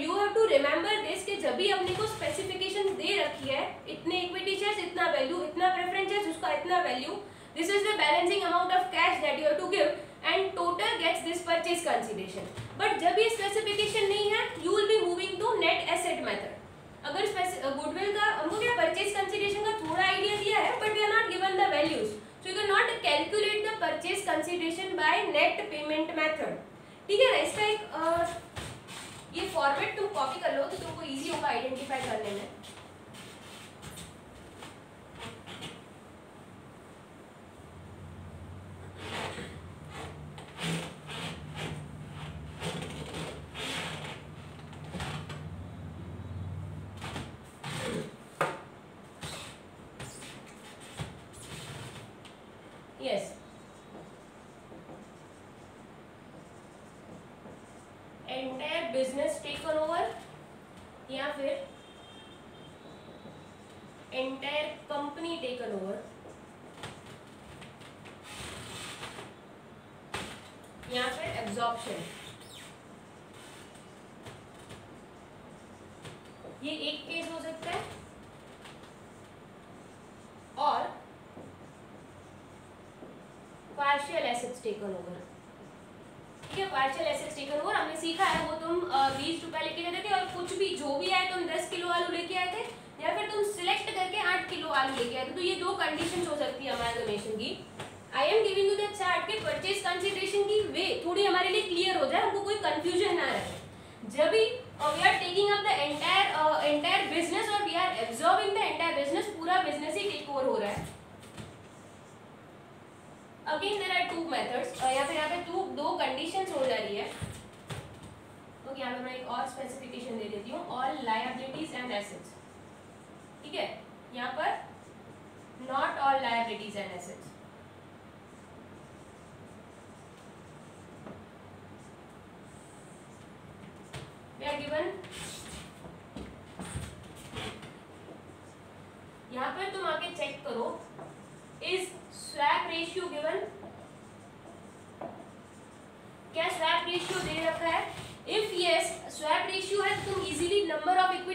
you have to remember this कि जब भी अपने को specification दे रखी है, इतने इक्विटी शेयर्स इतना वैल्यू, इतना प्रेफरेंस शेयर्स उसका इतना value, this is the balancing amount of cash that you have to give and total gets this purchase consideration. But जब ये स्पेसिफिकेशन नहीं है, you will be moving to net asset method. अगर goodwill का हमको क्या परचेज कंसीडरेशन का थोड़ा आइडिया दिया है, but we are not given the values, so you can not calculate the purchase consideration by net payment method. ठीक है ना, इसका एक ये फॉर्मेट तुम कॉपी कर लो तो तुमको इजी होगा आइडेंटिफाई करने में। Yes. Entire business taken over या फिर entire company taken over या फिर absorption, ये एक केस हो सकता है। और पार्शियल एसेट्स टेकन ओवर, ठीक है, पार्शियल एसेट्स टेकन ओवर हमने सीखा है, वो तुम 20 रुपए लेके जाते थे और कुछ भी जो भी आए तुम 10 किलो आलू लेके आए थे, या फिर तुम सिलेक्ट करके 8 किलो आलू लेके आए थे। तो ये 2 कंडीशंस हो सकती है अमालगमेशन की। I am giving you the chart के परचेज कंसीडरेशन की वे थोड़ी हमारे लिए क्लियर हो जाए, हमको कोई कंफ्यूजन ना रहे। जब भी we are taking up the entire business और we are absorbing the entire business, पूरा बिजनेस ही टेक ओवर हो रहा है। अगेन देयर आर 2 मेथड्स, या फिर यहाँ पे 2 कंडीशंस हो जा रही है। तो यहाँ पे मैं एक और स्पेसिफिकेशन दे देती हूँ, ऑल लायबिलिटीज एंड एसेट्स। ठीक है, यहाँ पर not all liabilities and assets. We are given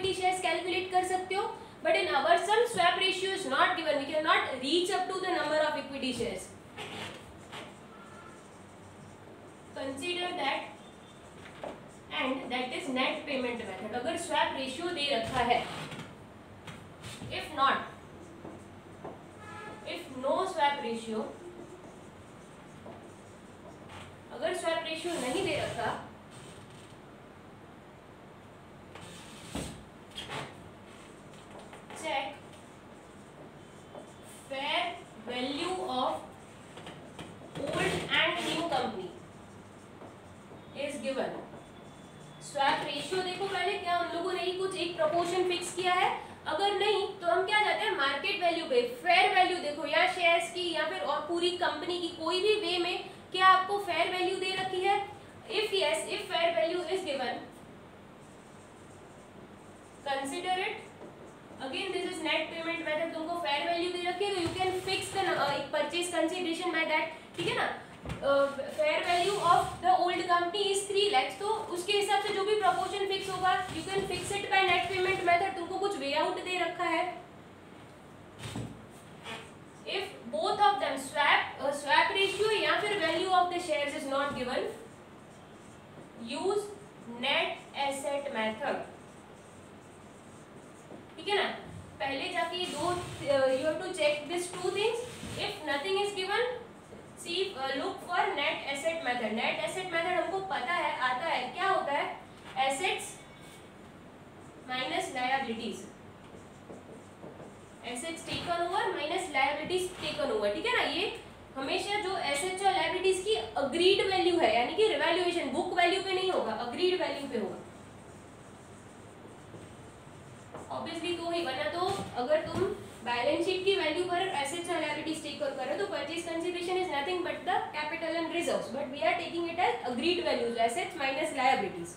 equity shares calculate कर सकते हो, but in our sum swap ratio is not given, we can not reach up to the number of equity shares. Consider that and that is net payment method. अगर swap ratio दे रखा है, if not, if no swap ratio, अगर swap ratio नहीं दे रखा, check fair value of old and new company is given. Swap ratio देखो पहले, क्या उन लोगों ने ही कुछ एक प्रोपोर्शन फिक्स किया है? अगर नहीं तो हम क्या जाते हैं मार्केट वैल्यू पे. फेयर वैल्यू देखो या शेयर्स की या फिर और पूरी कंपनी की, कोई भी वे में क्या आपको फेयर वैल्यू दे रखी है? If yes, if fair value is given, consider it. Again this is net payment method. तुमको फेयर वैल्यू दे रखी है तो you can fix the purchase consideration by that. ठीक है ना. Fair value of the old company is 3 lakh, तो उसके हिसाब से जो भी प्रोपोर्शन फिक्स होगा you can fix it by net payment method. तुमको कुछ वे आउट दे रखा है. If both of them swap ratio या फिर value of the shares is not given, use net asset method. ठीक है ना. पहले जाके दो, you have to check this 2 things. If nothing is given, see look for net asset method. Net asset method हमको पता है, आता है. क्या होता है? Assets minus liabilities, assets taken over minus liabilities taken over. ठीक है ना. ये हमेशा जो एसेट्स और लायबिलिटीज की अग्रीड वैल्यू है, यानी कि रिवैल्यूएशन बुक वैल्यू पे नहीं होगा, अग्रीड वैल्यू पे होगा. ऑब्वियसली तो ही, वरना तो अगर तुम बैलेंस शीट की वैल्यू पर एसेट्स और लायबिलिटीज टेक कर रहे हो तो purchase consideration is nothing but the capital and reserves, but we are taking it as agreed values, assets minus liabilities.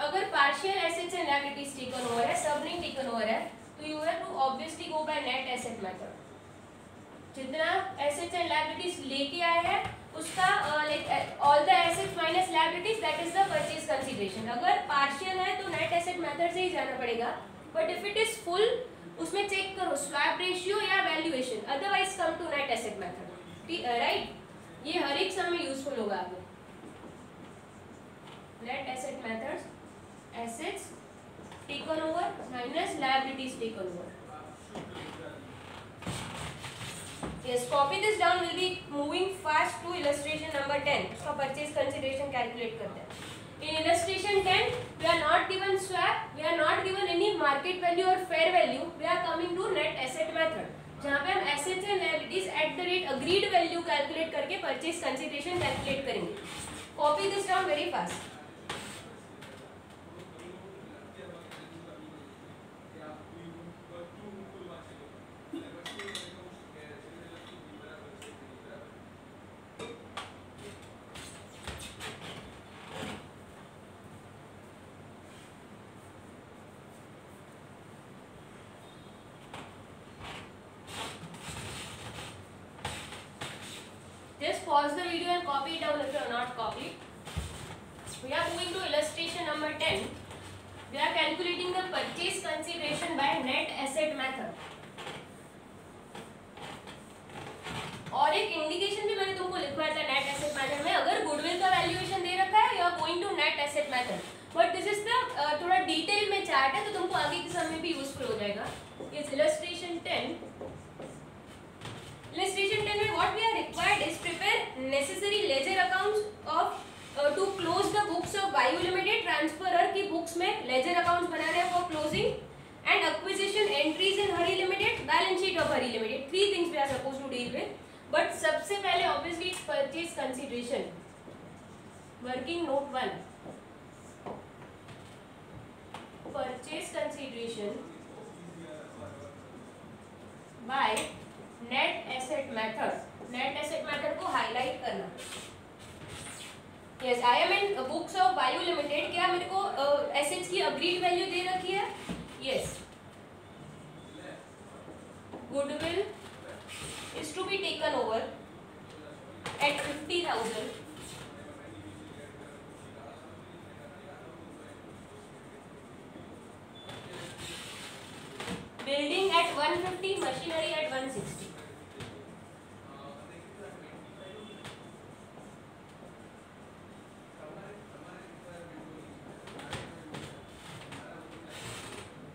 अगर partial assets and liabilities taken over है, सब नहीं टेकन ओवर है, तो you have to obviously go by net asset method. जितना assets and liabilities लेके आए हैं उसका all the assets minus liabilities, that is the purchase consideration. अगर पार्शियल है तो नेट एसेट मेथड से ही जाना पड़ेगा, but if it is full उसमें चेक करो स्वैप रेशियो या valuation, otherwise come to net asset method. Right. ये हर एक सम में यूजफुल होगा आपको. Net asset methods, assets taken over minus liabilities taken over. Yes, copy this down. We'll be moving fast to illustration number 10. उसका purchase consideration calculate करते हैं. In illustration 10, we are not given swap, we are not given any market value or fair value. We are coming to net asset method, जहाँ पे हम assets and liabilities at the rate agreed value calculate करके purchase consideration calculate करेंगे. Copy this down very fast. Just pause the video and copy it down if you are not copied. We are moving to illustration number 10. We are calculating the purchase consideration by net asset method. और एक indication भी मैंने तुमको लिखवाया था net asset method में. अगर goodwill का वैल्यूएशन दे रखा है, you are going to net asset method, but this is the थोड़ा डिटेल में चार्ट है, तो तुमको आगे के समय भी यूजफुल हो जाएगा. इस illustration 10 में what we are required is prepare necessary ledger accounts of to close the books of Vayu Limited. Transferor की बुक्स में लेजर अकाउंट्स बनाने हैं for closing, and acquisition entries in Hari limited, balance sheet of Hari limited. 3 things we are supposed to deal with. But सबसे पहले obviously it's purchase consideration. Working note 1, purchase consideration by net asset method. Net asset मेथड को highlight करना. Yes, I am in books of Vayu limited. क्या मेरे को assets की agreed value दे रखी है? Yes. Goodwill is to be taken over at 50,000. 150, machinery at 160.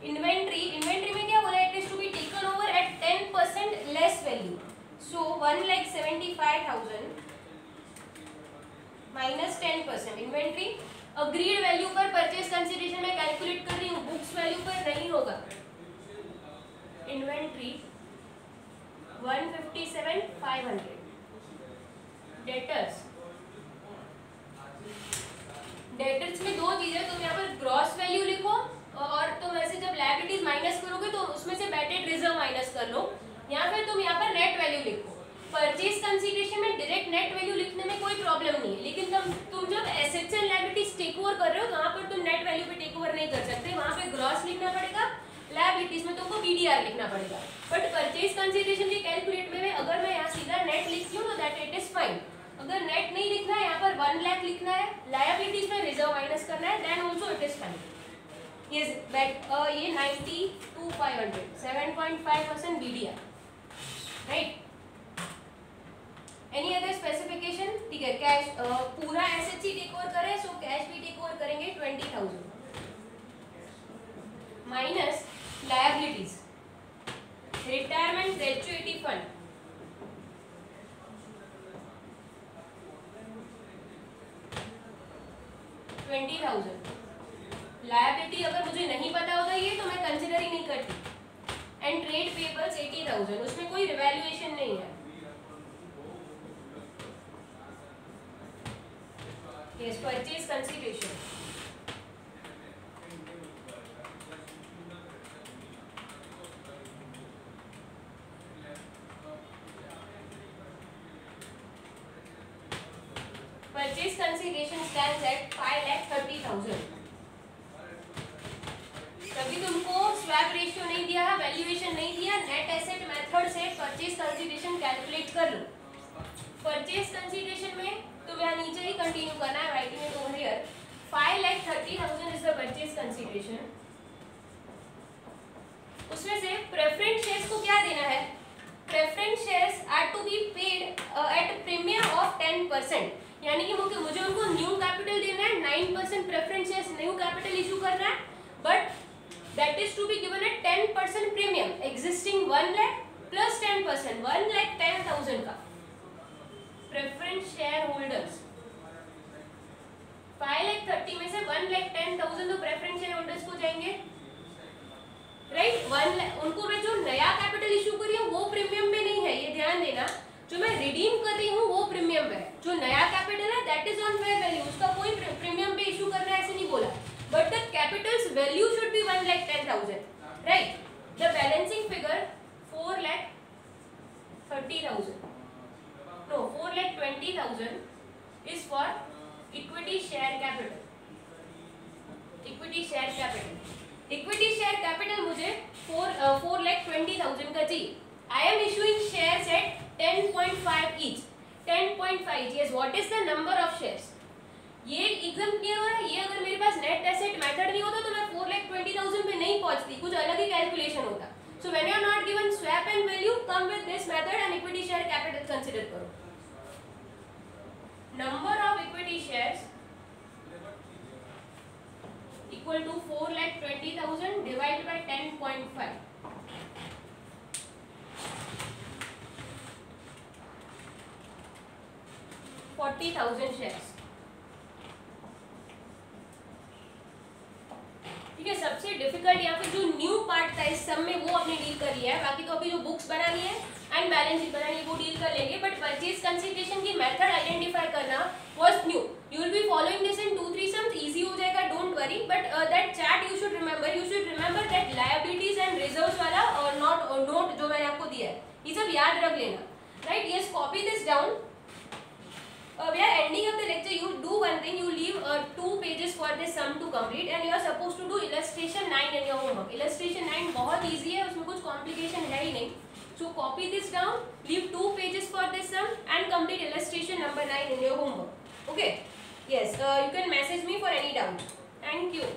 Inventory में क्या बोला, it is to be taken over at 10% less value. So 1,75,000 minus 10%. Inventory agreed value पर परचेज कंसीडरेशन में कैलकुलेट कर रही हूँ, बुक्स वैल्यू पर नहीं होगा. इन्वेंट्री 157,500. डेटर्स में दो चीजें, तुम यहाँ पर ग्रॉस वैल्यू लिखो और तुम ऐसे जब लायबिलिटीज माइनस करोगे तो उसमें से बैटेड रिजर्व माइनस कर लो, या फिर तुम यहाँ पर नेट वैल्यू लिखो. परचेज कंसीडरेशन में डायरेक्ट नेट वैल्यू लिखने में कोई प्रॉब्लम नहीं है, लेकिन तुम जब assets and liabilities take over कर रहे हो तो वहाँ पर तुम नेट वैल्यू पे टेक ओवर नहीं कर सकते, वहाँ पे ग्रॉस लिखना पड़ेगा, लायबिलिटीज में तुमको पीडीआर लिखना पड़ेगा. बट परचेज कंसीडरेशन के कैलकुलेट में अगर मैं यहाँ सीधा नेट लिखती हूँ तो दैट इट इज फाइन. अगर नेट नहीं लिखना है, यहाँ पर 1 लाख लिखना है, लायबिलिटीज में रिजर्व माइनस करना है, then also it is fine. ये 92,500 7.5% BDR, right. Any other specification? ठीक है. कैश पूरा एसेट्स ही टेक ओवर करें, सो कैश भी टेक ओवर करेंगे 20,000 minus liabilities. Retirement gratuity fund 20,000. Liability अगर मुझे नहीं पता होता ये तो मैं कंसिडर ही नहीं करती. एंड ट्रेड पेपर्स 80,000, उसमें कोई रिवैल्यूएशन नहीं है. Yes, purchase consideration purchase consideration stands eight 5,30,000. तभी तुमको स्वैप रेशियो नहीं दिया है, वैल्यूएशन नहीं दिया, नेट एसेट मेथड से परचेज कंसीडरेशन कैलकुलेट कर लो. परचेज कंसीडरेशन में तो यहाँ नीचे ही कंटिन्यू करना है, writing it over here. 5,30,000 is the purchase consideration. उसमें से प्रेफरेंस शेयर्स को क्या देना है? Preference shares are to be paid at premium of 10%. यानी कि मुझे उनको न्यू कैपिटल देना है, 9% preference shares new capital issue करना है, but that is to be given at 10% premium. Existing 1 lakh plus 10%, 1,10,000 का. Preference share holders 5,30,000 में से 1,10,000 तो preference share holders को जाएंगे, राइट. उनको मैं जो नया कैपिटल इशू कर रही हूँ वो प्रीमियम पे नहीं है, ये ध्यान देना. जो मैं रिडीम कर रही हूँ वो प्रीमियम पे है. जो नया कैपिटल है that is on fair value, उसका कोई प्रीमियम पे इशू करना है ऐसे नहीं बोला. But the capital's value should be 1,10,000, right? The balancing figure 4,30,000. No, 4,20,000 is for equity share capital. Equity share capital. Equity share capital मुझे 4,20,000 का चाहिए. I am issuing shares at 10.5 each. 10.5. Yes. What is the number of shares? ये एकदम clear हो रहा है. ये अगर मेरे पास नेट एसेट मेथड नहीं होता तो मैं 4,20,000 पे नहीं पहुंचती, कुछ अलग ही कैलकुलेशन होता. So when you are not given swap and value, come with this method and equity share capital consider करो. Number of equity shares equal to 4,20,000 divided by 10.5. 40,000 shares. ठीक है. सबसे डिफिकल्ट या फिर जो न्यू पार्ट था इस सब में वो आपने डील कर लिया है. बाकी तो अभी जो बुक्स बनानी है एंड बैलेंस शीट बनानी है वो डील कर लेंगे. बट परचेज कंसीडरेशन की मेथड आइडेंटिफाई करना was new. You will be following this in 2-3 sums. Easy हो जाएगा, don't worry. But that chart you should remember that liabilities and reserves वाला और नोट जो मैंने आपको दिया है ये सब याद रख लेना, right. Yes, copy this down. We are ending of the lecture. You do one thing. You leave 2 pages for this sum to complete, and you are supposed to do illustration 9 in your homework. Illustration 9 बहुत easy है, उसमें कुछ complication है ही नहीं. So copy this down. Leave 2 pages for this sum and complete illustration number 9 in your homework. Okay? Yes. You can message me for any doubt. Thank you.